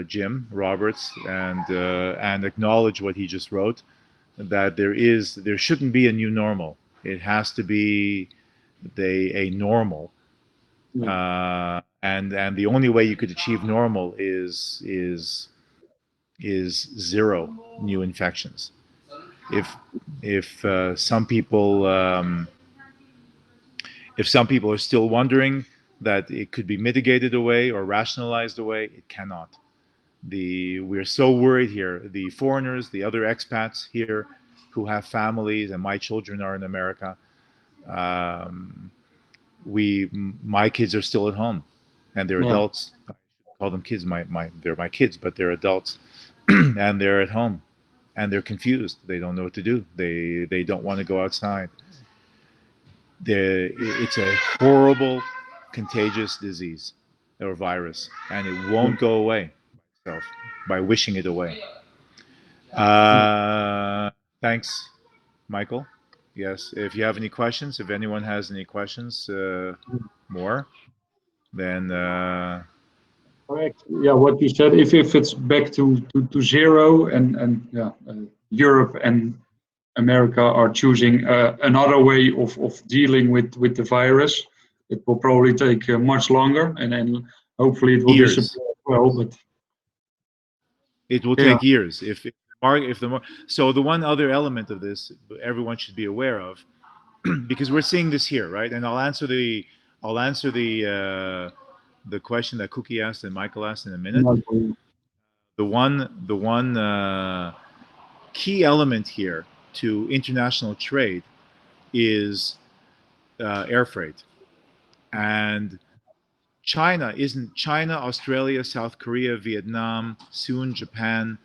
Jim Roberts and acknowledge what he just wrote, that there shouldn't be a new normal. It has to be a normal, Yeah. and the only way you could achieve normal is zero new infections. If some people are still wondering that it could be mitigated away or rationalized away, it cannot. We're so worried here. The foreigners, the other expats here, who have families, and my children are in America. Um, my kids are still at home, and they're Yeah. adults. I call them kids. They're my kids, but they're adults, and they're at home, and they're confused. They don't know what to do. They don't want to go outside. It's a horrible, contagious disease or virus, and it Yeah. won't go away by itself by wishing it away. Yeah. Thanks, Michael. Yes, if you have any questions, if anyone has any questions, more, then Correct. Yeah, what you said, if it's back to zero, and yeah, Europe and America are choosing another way of dealing with the virus, it will probably take much longer, and then hopefully it will years. disappear as well. But It will yeah, take years. So the one other element of this everyone should be aware of, because we're seeing this here, right? And I'll answer the question that Cookie asked and Michael asked in a minute. The one key element here to international trade is air freight, and China, Australia, South Korea, Vietnam, soon Japan,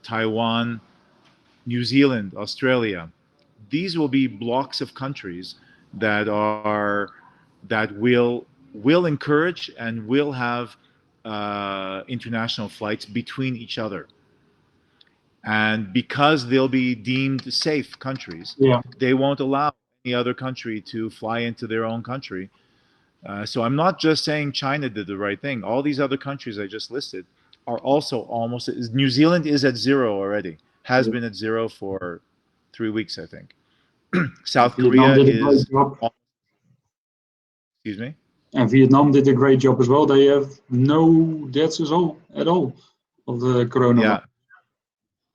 Taiwan, New Zealand, Australia. These will be blocks of countries that are that will encourage and will have international flights between each other. And because they'll be deemed safe countries, they won't allow any other country to fly into their own country. So I'm not just saying China did the right thing. All these other countries I just listed are also almost. New Zealand is at zero already. Has been at zero for 3 weeks, I think. South Vietnam Korea did a great is. job. Excuse me. And Vietnam did a great job as well. They have no deaths at all of the coronavirus.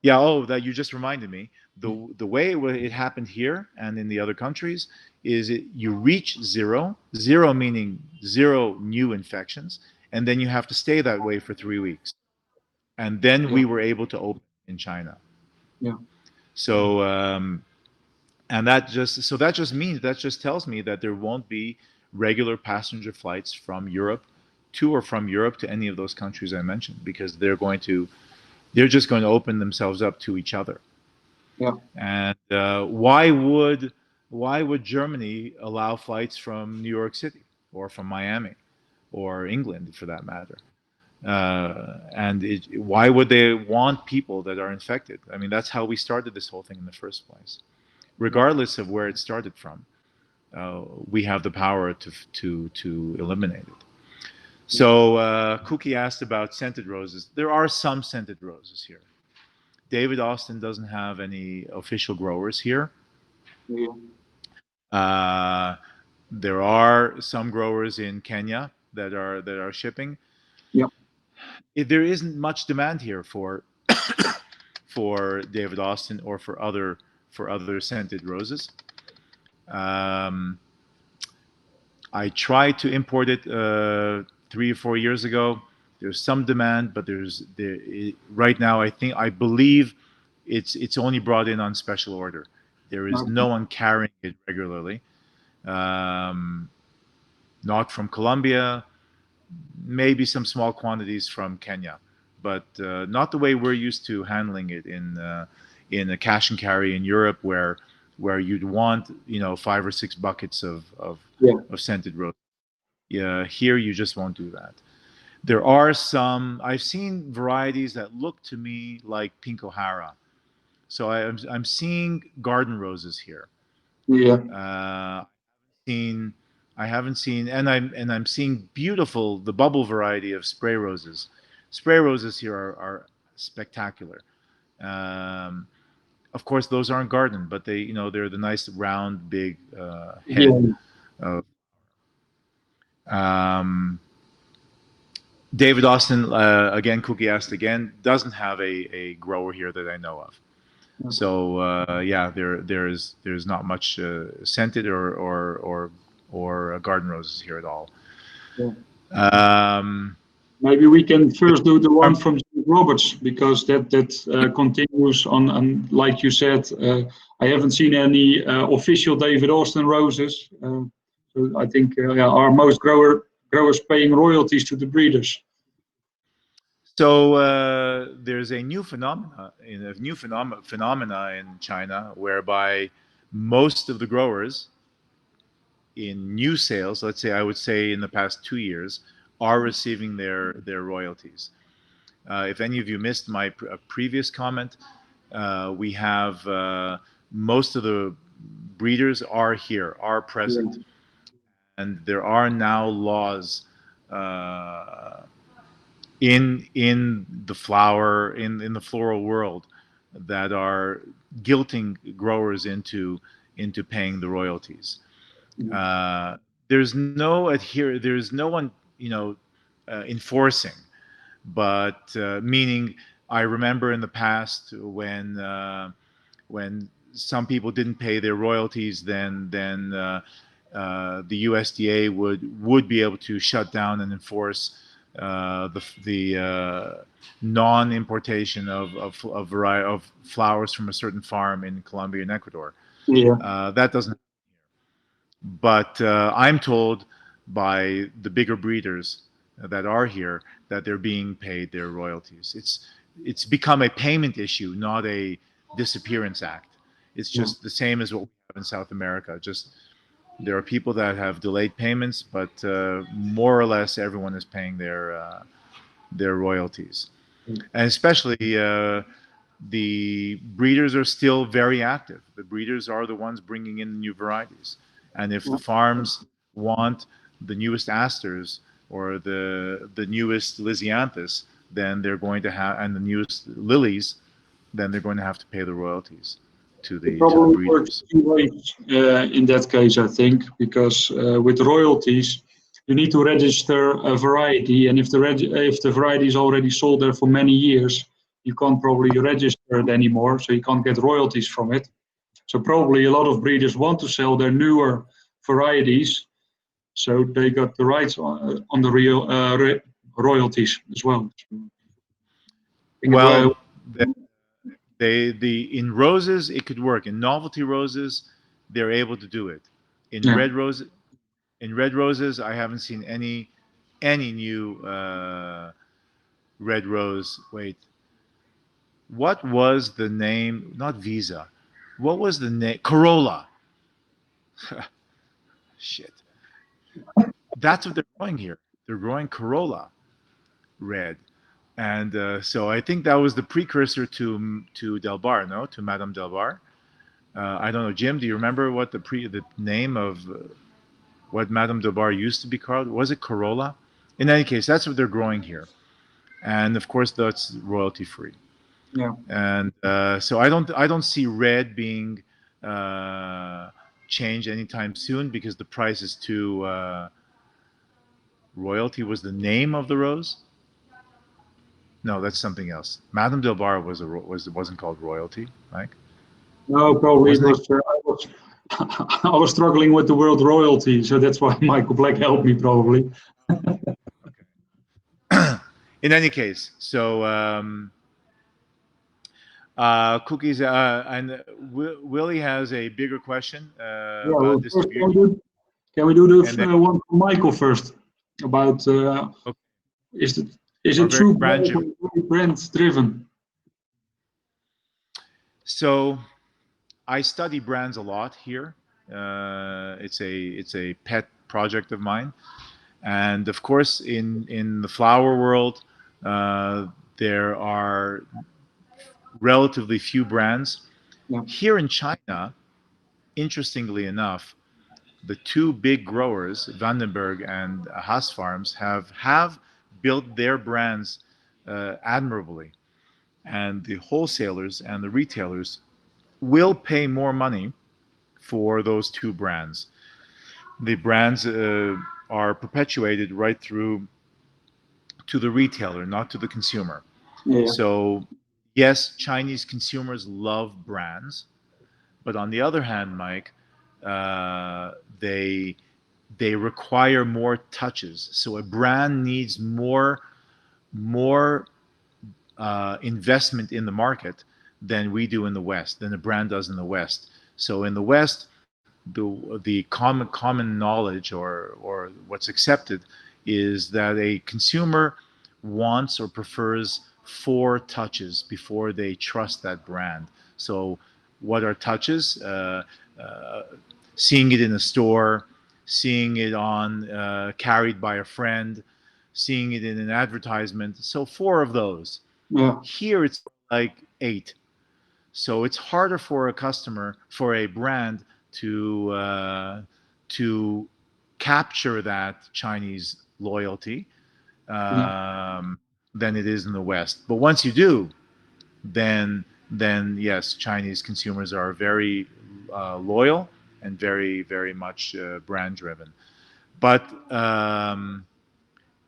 Yeah. Oh, that you just reminded me. The way it happened here and in the other countries is you reach zero, zero meaning zero new infections, and then you have to stay that way for 3 weeks, and then we were able to open in China. Yeah. So and that just tells me that there won't be regular passenger flights from Europe to or from Europe to any of those countries I mentioned, because they're just going to open themselves up to each other. Yeah. And why would Germany allow flights from New York City or from Miami or England for that matter? Why would they want people that are infected? I mean, that's how we started this whole thing in the first place. Regardless of where it started from, we have the power to eliminate it. So Cookie asked about scented roses. There are some scented roses here. David Austin doesn't have any official growers here. There are some growers in Kenya that are shipping. Yeah. There isn't much demand here for David Austin or for other scented roses. I tried to import it 3 or 4 years ago. There's some demand, but right now I believe it's only brought in on special order. There is no one carrying it regularly. Not from Colombia, maybe some small quantities from Kenya, but not the way we're used to handling it in a cash and carry in Europe, where you'd want 5 or 6 buckets of scented rose. Yeah, here you just won't do that. There are some. I've seen varieties that look to me like Pink O'Hara. So I'm seeing garden roses here. Yeah. I haven't seen, and I'm seeing the bubble variety of spray roses. Spray roses here are spectacular. Of course, those aren't garden, but they're the nice round, big head. David Austin again. Cookie asked again. Doesn't have a grower here that I know of. So there's not much scented or garden roses here at all. Maybe we can first do the one from Roberts, because that continues on, like you said. I haven't seen any official David Austin roses. So I think are most growers paying royalties to the breeders? So there's a new phenomena in China, whereby most of the growers in new sales, let's say I would say in the past 2 years, are receiving their royalties. If any of you missed my previous comment, we have most of the breeders are present, and there are now laws in the floral world that are guilting growers into paying the royalties. There's no one enforcing, but meaning I remember in the past when some people didn't pay their royalties, then the USDA would be able to shut down and enforce the non-importation of flowers from a certain farm in Colombia and Ecuador. That doesn't. But I'm told by the bigger breeders that are here that they're being paid their royalties. It's become a payment issue, not a disappearance act. It's just the same as what we have in South America. Just there are people that have delayed payments, but more or less everyone is paying their royalties, and especially the breeders are still very active. The breeders are the ones bringing in new varieties. And if the farms want the newest asters or the newest Lysianthus, then they're going to have, and the newest lilies, then they're going to have to pay the royalties to It the probably works breeders. 2 ways in that case, I think, because with royalties, you need to register a variety, and if the variety is already sold there for many years, you can't probably register it anymore, so you can't get royalties from it. So probably a lot of breeders want to sell their newer varieties, so they got the rights on the real royalties as well. Well, in roses it could work. In novelty roses, they're able to do it. In Yeah. red roses, I haven't seen any new red rose. Wait, what was the name? Not Visa. What was the name? Corolla. Shit. That's what they're growing here. They're growing Corolla red. And so I think that was the precursor to Delbar, no? To Madame Delbar. I don't know, Jim. Do you remember what the name of what Madame Delbar used to be called? Was it Corolla? In any case, that's what they're growing here, and of course that's royalty free. Yeah. And so I don't see red being changed anytime soon because the price is too. Royalty was the name of the rose. No, that's something else. Madame Delbar wasn't called royalty, Mike. No, probably it Wasn't was. I was struggling with the word royalty, so that's why Michael Black helped me probably. it? In any case, so cookies and Willie has a bigger question Yeah, about well, first, distribution. can we do And the then, one from Michael first about okay, is it are very true brand driven. brand driven? So I study brands a lot here. It's a pet project of mine, and of course, in the flower world, there are relatively few brands. Yeah. Here in China, interestingly enough, the two big growers, Vandenberg and Haas Farms, have built their brands admirably, and the wholesalers and the retailers will pay more money for those two brands. The brands are perpetuated right through to the retailer, not to the consumer. Yeah. So, yes, Chinese consumers love brands, but on the other hand, Mike, they require more touches. So a brand needs more investment in the market than we do in the West, than a brand does in the West. So in the West, the common knowledge or what's accepted is that a consumer wants or prefers 4 touches before they trust that brand. So what are touches? Seeing it in a store, seeing it on carried by a friend, seeing it in an advertisement. So 4 of those. Yeah. Here it's like 8. So it's harder for a customer, for a brand to capture that Chinese loyalty than it is in the West. But once you do, then yes, Chinese consumers are very loyal and very much brand driven. But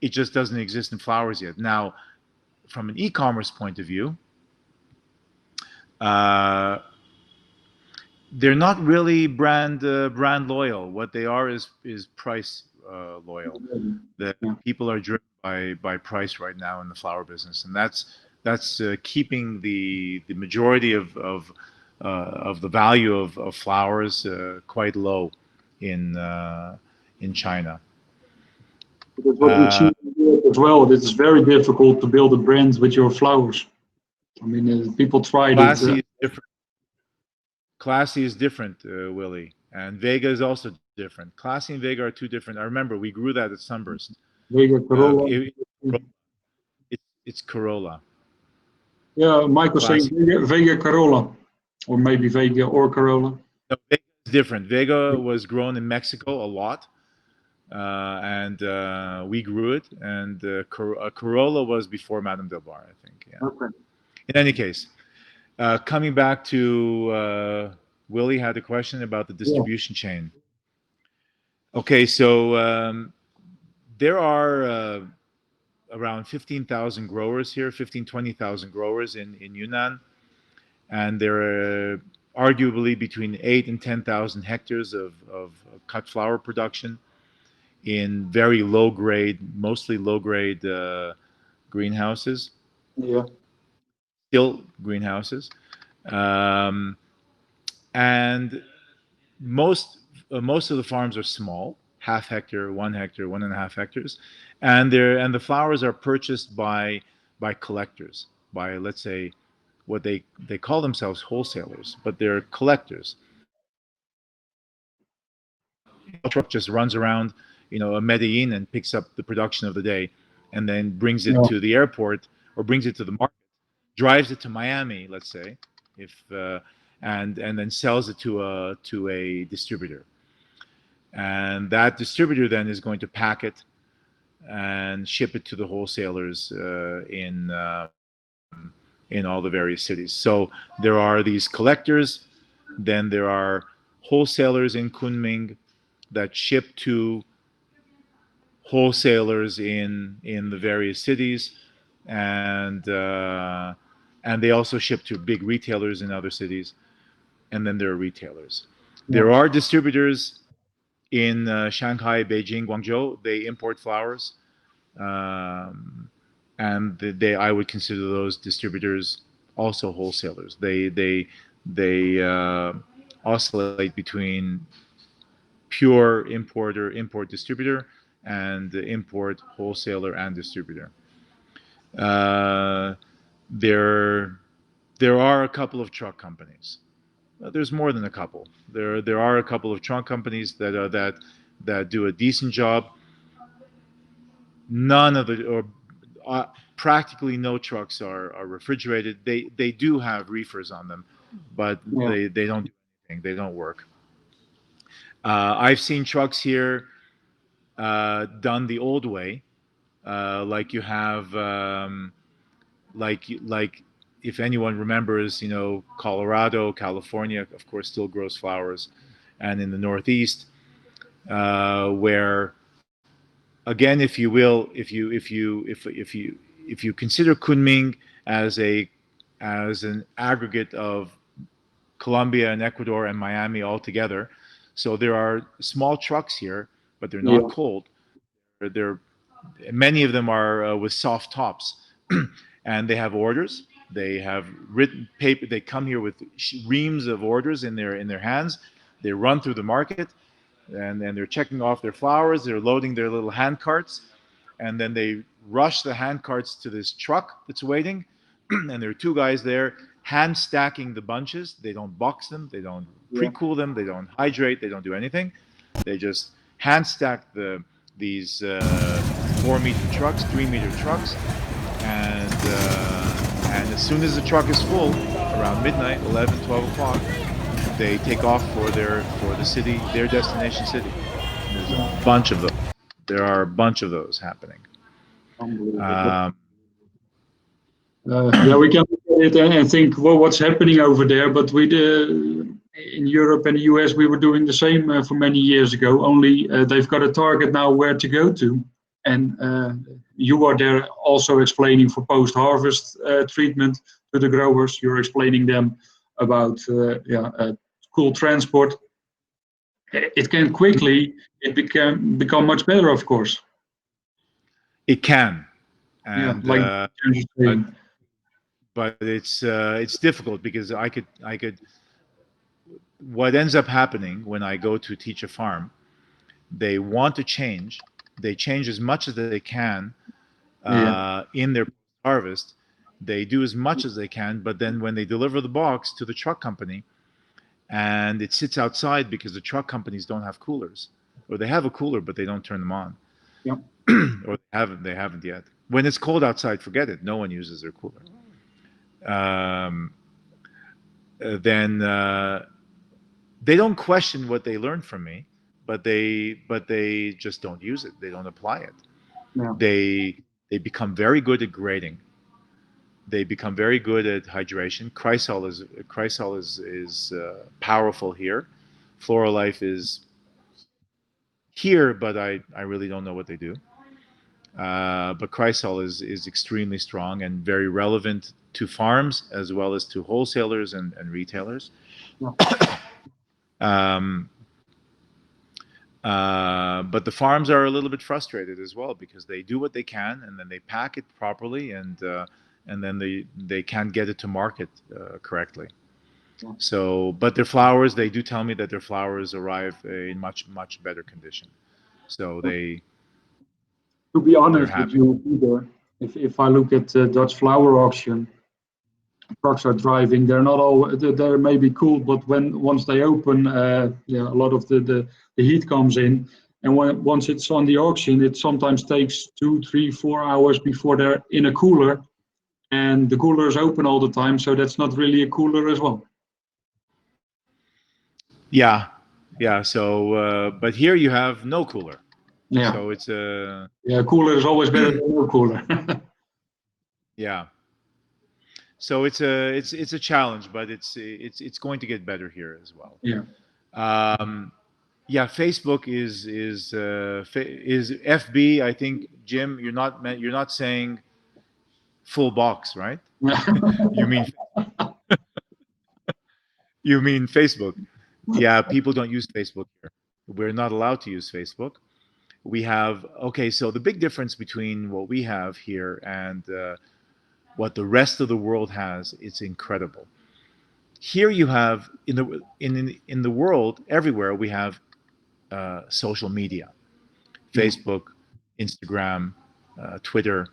it just doesn't exist in flowers yet. Now, from an e-commerce point of view, they're not really brand loyal. What they are is price loyal. The Yeah. people are driven by price right now in the flower business, and that's keeping the majority of the value of flowers quite low in China. Because what we see as well, it is very difficult to build a brand with your flowers. I mean, people tried it. Classy is different. Classy is different, Willie, and Vega is also different. Classy and Vega are two different. I remember we grew that at Sunburst. Vega Corolla. It's Corolla. Yeah, Michael saying classic. Vega Corolla, or maybe Vega or Corolla. No, Vega is different. Vega was grown in Mexico a lot, and we grew it. And Corolla was before Madame Del Bar, I think. Yeah. Okay. In any case, coming back to Willie had a question about the Yeah. distribution chain. Okay, so there are around 15,000 growers here, 20,000 growers in Yunnan, and there are arguably between 8 and 10,000 hectares of cut flower production in very low grade, mostly low grade greenhouses, Yeah. still greenhouses. Um, and most of the farms are small, half hectare, 1 hectare, 1.5 hectares, and the flowers are purchased by collectors, by, let's say, what they call themselves wholesalers, but they're collectors. A truck just runs around, Medellin and picks up the production of the day, and then brings it Yeah. to the airport or brings it to the market, drives it to Miami, let's say, if and then sells it to a distributor, and that distributor then is going to pack it and ship it to the wholesalers in all the various cities. So there are these collectors, then there are wholesalers in Kunming that ship to wholesalers in the various cities, and they also ship to big retailers in other cities, and then there are retailers. Yeah. There are distributors in Shanghai, Beijing, Guangzhou. They import flowers, and I would consider those distributors also wholesalers. They oscillate between pure import distributor and import wholesaler and distributor. Uh, there there are a couple of truck companies. There's more than a couple. There are a couple of truck companies that do a decent job. None of the or practically no trucks are refrigerated. They do have reefers on them, but Yeah. they don't do anything. They don't work. I've seen trucks here done the old way, like you have, like if anyone remembers, Colorado, California, of course, still grows flowers, and in the Northeast, where, again, if you will, if you consider Kunming as an aggregate of Colombia and Ecuador and Miami all together, so there are small trucks here, but they're Yeah. not cold. They're Many of them are with soft tops, and they have orders. They have written paper. They come here with reams of orders in their hands. They run through the market, and they're checking off their flowers. They're loading their little hand carts, and then they rush the hand carts to this truck that's waiting. And there are two guys there hand stacking the bunches. They don't box them. They don't Yeah. pre-cool them. They don't hydrate. They don't do anything. They just hand stack these 4-meter trucks, 3-meter trucks, and as soon as the truck is full, around midnight, 11, 12 o'clock, they take off for the city, their destination city. And there's a bunch of those. There are a bunch of those happening. Unbelievable. Um, Yeah, we can look at it and think, well, what's happening over there? But in Europe and the US, we were doing the same for many years ago. Only they've got a target now where to go to, and you are there also explaining for post-harvest treatment to the growers. You're explaining them about cool transport. It can quickly become much better, of course. it can, Yeah, and like you're but saying. but it's difficult because I could. What ends up happening when I go to teach a farm, they want to change. They change as much as they can Yeah, in their harvest. They do as much as they can, but then when they deliver the box to the truck company and it sits outside because the truck companies don't have coolers, or they have a cooler but they don't turn them on, yeah, or they haven't yet. When it's cold outside, forget it. No one uses their cooler. then they don't question what they learned from me, but they just don't use it. They don't apply it. Yeah. They become very good at grading. They become very good at hydration. Chrysol is powerful here. Floralife is here, but I really don't know what they do. But Chrysol is extremely strong and very relevant to farms as well as to wholesalers and retailers. Yeah. But the farms are a little bit frustrated as well because they do what they can and then they pack it properly and then they can't get it to market correctly. Yeah. So, but their flowers, they do tell me that their flowers arrive in much better condition. So they. To be honest with you, Peter, if I look at the Dutch flower auction, trucks are driving. They're not all. They're maybe cool, but once they open, yeah, a lot of the heat comes in, and once it's on the auction, it sometimes takes 2, 3, 4 hours before they're in a cooler, and the cooler is open all the time, so that's not really a cooler as well. Yeah. So, but here you have no cooler. Yeah. So it's a. Yeah, cooler is always better than no cooler. Yeah. So it's a challenge, but it's going to get better here as well. Yeah. Yeah, Facebook is FB. I think, Jim, you're not saying full box, right? You mean Facebook. Yeah, people don't use Facebook here. We're not allowed to use Facebook. We have, okay, so the big difference between what we have here and what the rest of the world has, it's incredible. Here you have in the world everywhere we have social media, Facebook, Instagram, Twitter,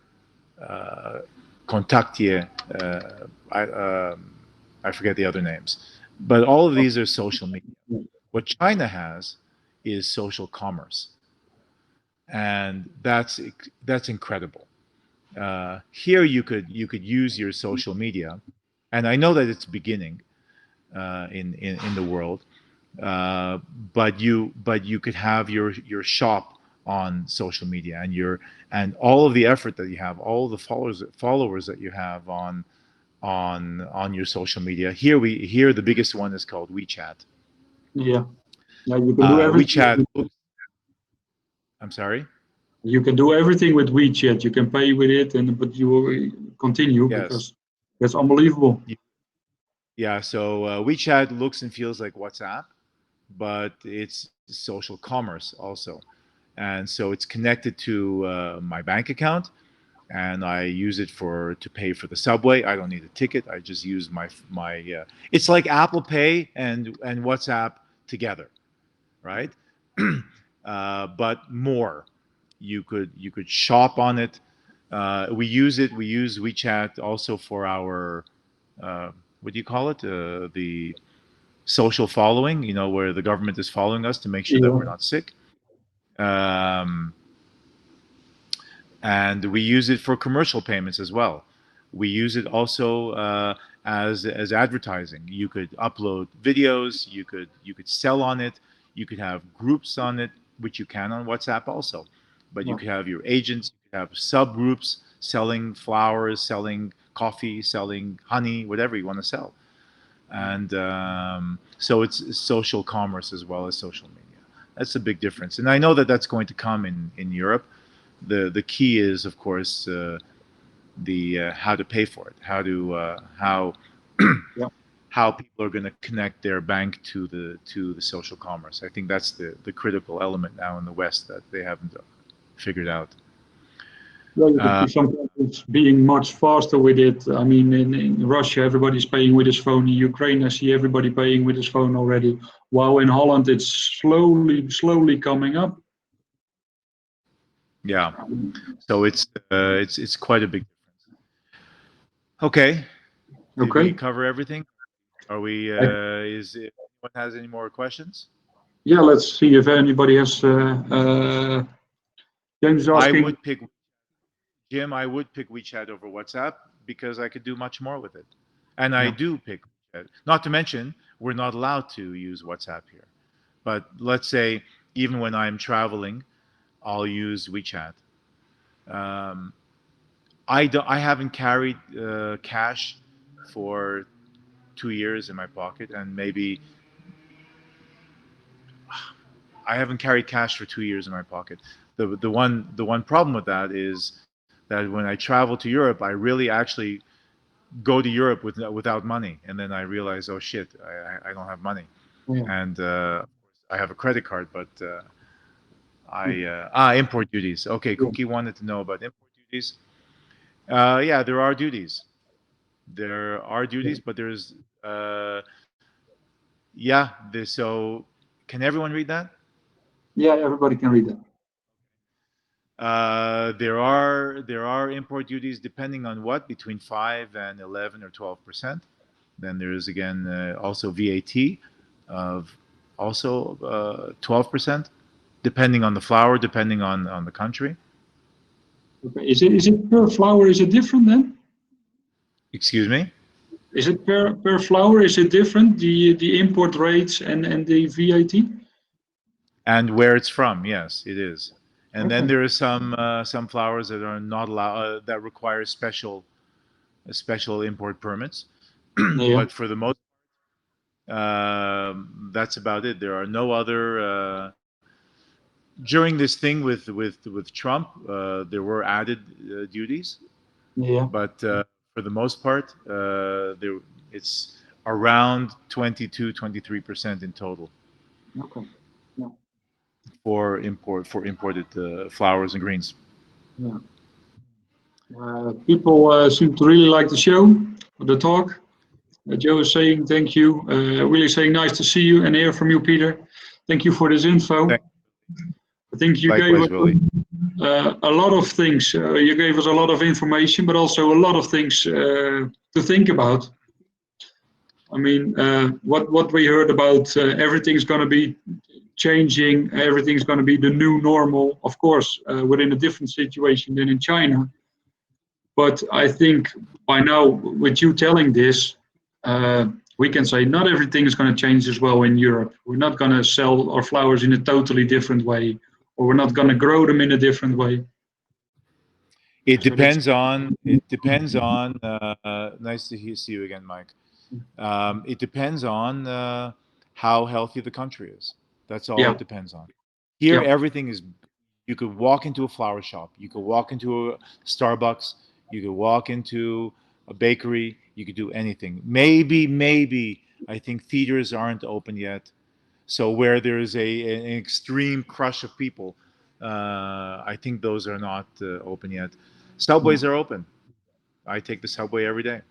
Contactie, I forget the other names, but all of these are social media. What China has is social commerce, and that's incredible. Here you could use your social media, and I know that it's beginning in the world, but you could have your shop on social media and all of the effort that you have, all the followers that you have on your social media. Here the biggest one is called Wechat. Yeah. Yeah, you can do everything. Wechat. I'm sorry. You can do everything with WeChat. You can pay with it, but you will continue because that's unbelievable. Yeah. So WeChat looks and feels like WhatsApp, but it's social commerce also, and so it's connected to my bank account, and I use it to pay for the subway. I don't need a ticket. I just use my. It's like Apple Pay and WhatsApp together, right? But more. You could shop on it. We use WeChat also for our what do you call it? The social following. You know, where the government is following us to make sure that we're not sick. And we use it for commercial payments as well. We use it also as advertising. You could upload videos. You could sell on it. You could have groups on it, which you can on WhatsApp also. But you could have your agents. You could have subgroups selling flowers, selling coffee, selling honey, whatever you want to sell. And so it's social commerce as well as social media. That's a big difference. And I know that that's going to come in Europe. The key is, of course, the how to pay for it, how people are going to connect their bank to the social commerce. I think that's the critical element now in the West that they haven't figured out. Well, you can see some countries being much faster with it. I mean, in Russia, everybody's paying with his phone. In Ukraine, I see everybody paying with his phone already. While in Holland, it's slowly coming up. Yeah, so it's quite a big difference. Okay. Did we cover everything? Are we? Is anyone has any more questions? Yeah, let's see if anybody has. James is asking. I would pick WeChat over WhatsApp because I could do much more with it. And I Yeah. do pick WeChat. Not to mention, we're not allowed to use WhatsApp here. But let's say even when I'm traveling, I'll use WeChat. Um, I haven't carried cash for 2 years in my pocket, and maybe I haven't carried cash for 2 years in my pocket. The one problem with that is that when I travel to Europe, I really actually go to Europe without money, and then I realize, oh shit, I don't have money, Yeah. and I have a credit card, but import duties. Okay, Yeah. Cookie wanted to know about import duties. Yeah, there are duties. There are Yeah. duties, but there's yeah. So can everyone read that? Yeah, everybody can read that. There are import duties depending on what, between 5 and 11 or 12%. Then there is again also VAT of also 12%, depending on the flour, depending on the country. Okay. Is it per flower? Is it different then? Excuse me. Is it per flower? Is it different? The import rates and the VAT? And where it's from, yes, it is. And then Okay. there are some flowers that are not allowed that require special import permits. Yeah. But for the most, that's about it. There are no other. During this thing with Trump, there were added duties, Yeah. but for the most part, it's around 22-23% in total Okay. Yeah. for imported flowers and greens. Yeah. People seem to really like the show, the talk. Joe is saying thank you. Really saying nice to see you and hear from you, Peter. Thank you for this info. Thank- I think you gave Likewise, us Willie. a lot of things. You gave us a lot of information, but also a lot of things to think about. I mean, what we heard about everything's going to be changing, everything's going to be the new normal. Of course, we're in a different situation than in China. But I think by now, with you telling this, we can say not everything is going to change as well in Europe. We're not going to sell our flowers in a totally different way, or we're not going to grow them in a different way. It So that's depends on. It depends on. Nice to see you again, Mike. It depends on how healthy the country is. That's all yeah, it depends on. Here, yeah, everything is. You could walk into a flower shop. You could walk into a Starbucks. You could walk into a bakery. You could do anything. Maybe I think theaters aren't open yet. So where there is an extreme crush of people, I think those are not open yet. yeah. Subways are open. I take the subway every day,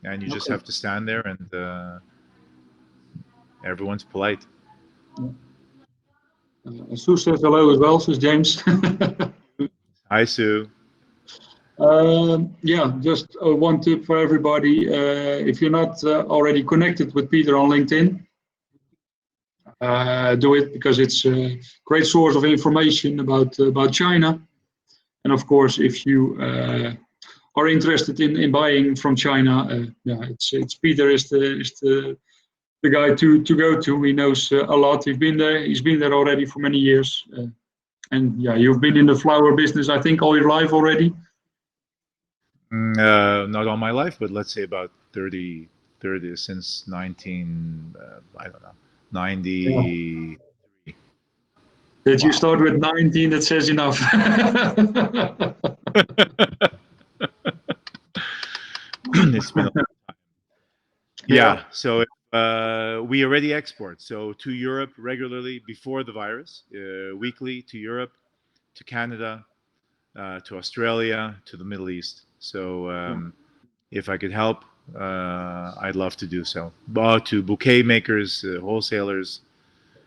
and you just Okay. have to stand there, and everyone's polite. Sue says hello as well, says James. Hi, Sue. Yeah, just one tip for everybody. If you're not already connected with Peter on LinkedIn, do it because it's a great source of information about China. And of course, if you are interested in buying from China, yeah, it's Peter is the guy to go to. He knows a lot. He's been there. He's been there already for many years. And yeah, you've been in the flower business, I think, all your life already. Not all my life, but let's say about 30 since 19, I don't know, Yeah. 90. That you Wow. start with 19, that says enough. It's been Yeah, yeah. So we already export to Europe regularly before the virus, weekly to Europe, to Canada, to Australia, to the Middle East. So yeah, if I could help, I'd love to do so. But to bouquet makers, wholesalers,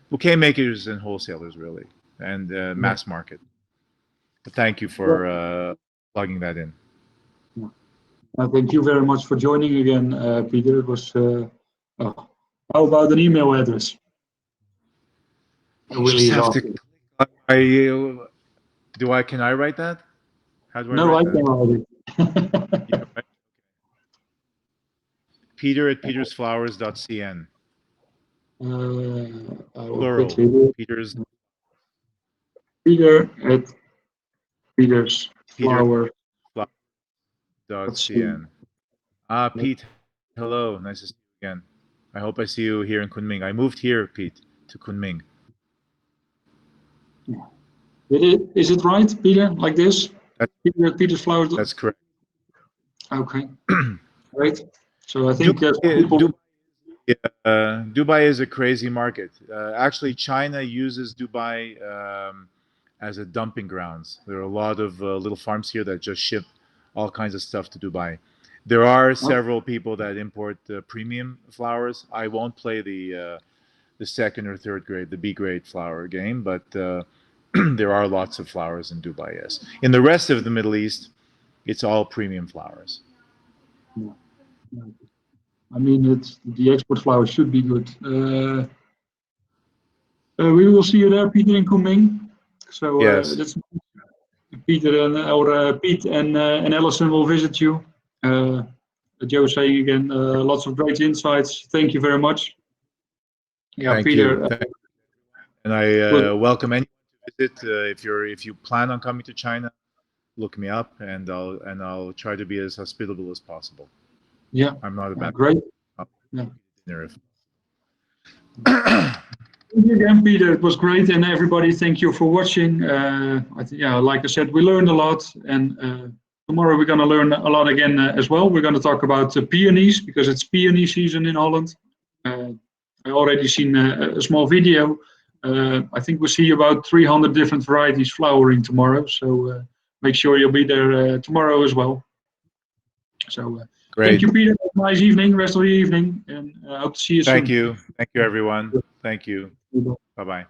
bouquet makers and wholesalers really, and yeah, mass market. But thank you yeah. for plugging that in. Yeah. Thank you very much for joining again, Peter. It was. Oh, how about an email address? You Willie just is have to. asking. I do. I can I write that? How do I No, write I that? can write it. You can write- Peter@petersflowers.cn. I will Plural. quickly do it. Peter's Peter at Peter's Peter Flower. .cn. Pete, hello. Nice to see you again. I hope I see you here in Kunming. I moved here, Pete, to Kunming. Is it right, Peter? Like this? Peter at Peter's Flower. That's correct. Okay. Great. So I think people. Dubai is a crazy market. Actually, China uses Dubai as a dumping grounds. There are a lot of little farms here that just ship all kinds of stuff to Dubai. There are several people that import premium flowers. I won't play the second or third grade, the B grade flower game, but there are lots of flowers in Dubai. Yes. In the rest of the Middle East, it's all premium flowers. Yeah. I mean, the export flowers should be good. We will see you there, Peter, in Kunming. So Yes. that's Peter and Pete and Alison will visit you. Joe saying again, lots of great insights. Thank you very much. Yeah, Thank Peter. You. And I welcome anyone to visit. If you plan on coming to China, look me up, and I'll try to be as hospitable as possible. Yeah, I'm not a bad. Great. Yeah. Thank you again, Peter. It was great, and everybody, thank you for watching. Like I said, we learned a lot, and tomorrow we're going to learn a lot again as well. We're going to talk about peonies because it's peony season in Holland. I already seen a small video. I think we'll see about 300 different varieties flowering tomorrow. So make sure you'll be there tomorrow as well. So thank you, Peter. Have a nice evening, rest of the evening, and I hope to see you soon. Thank you, everyone. Thank you. Bye-bye.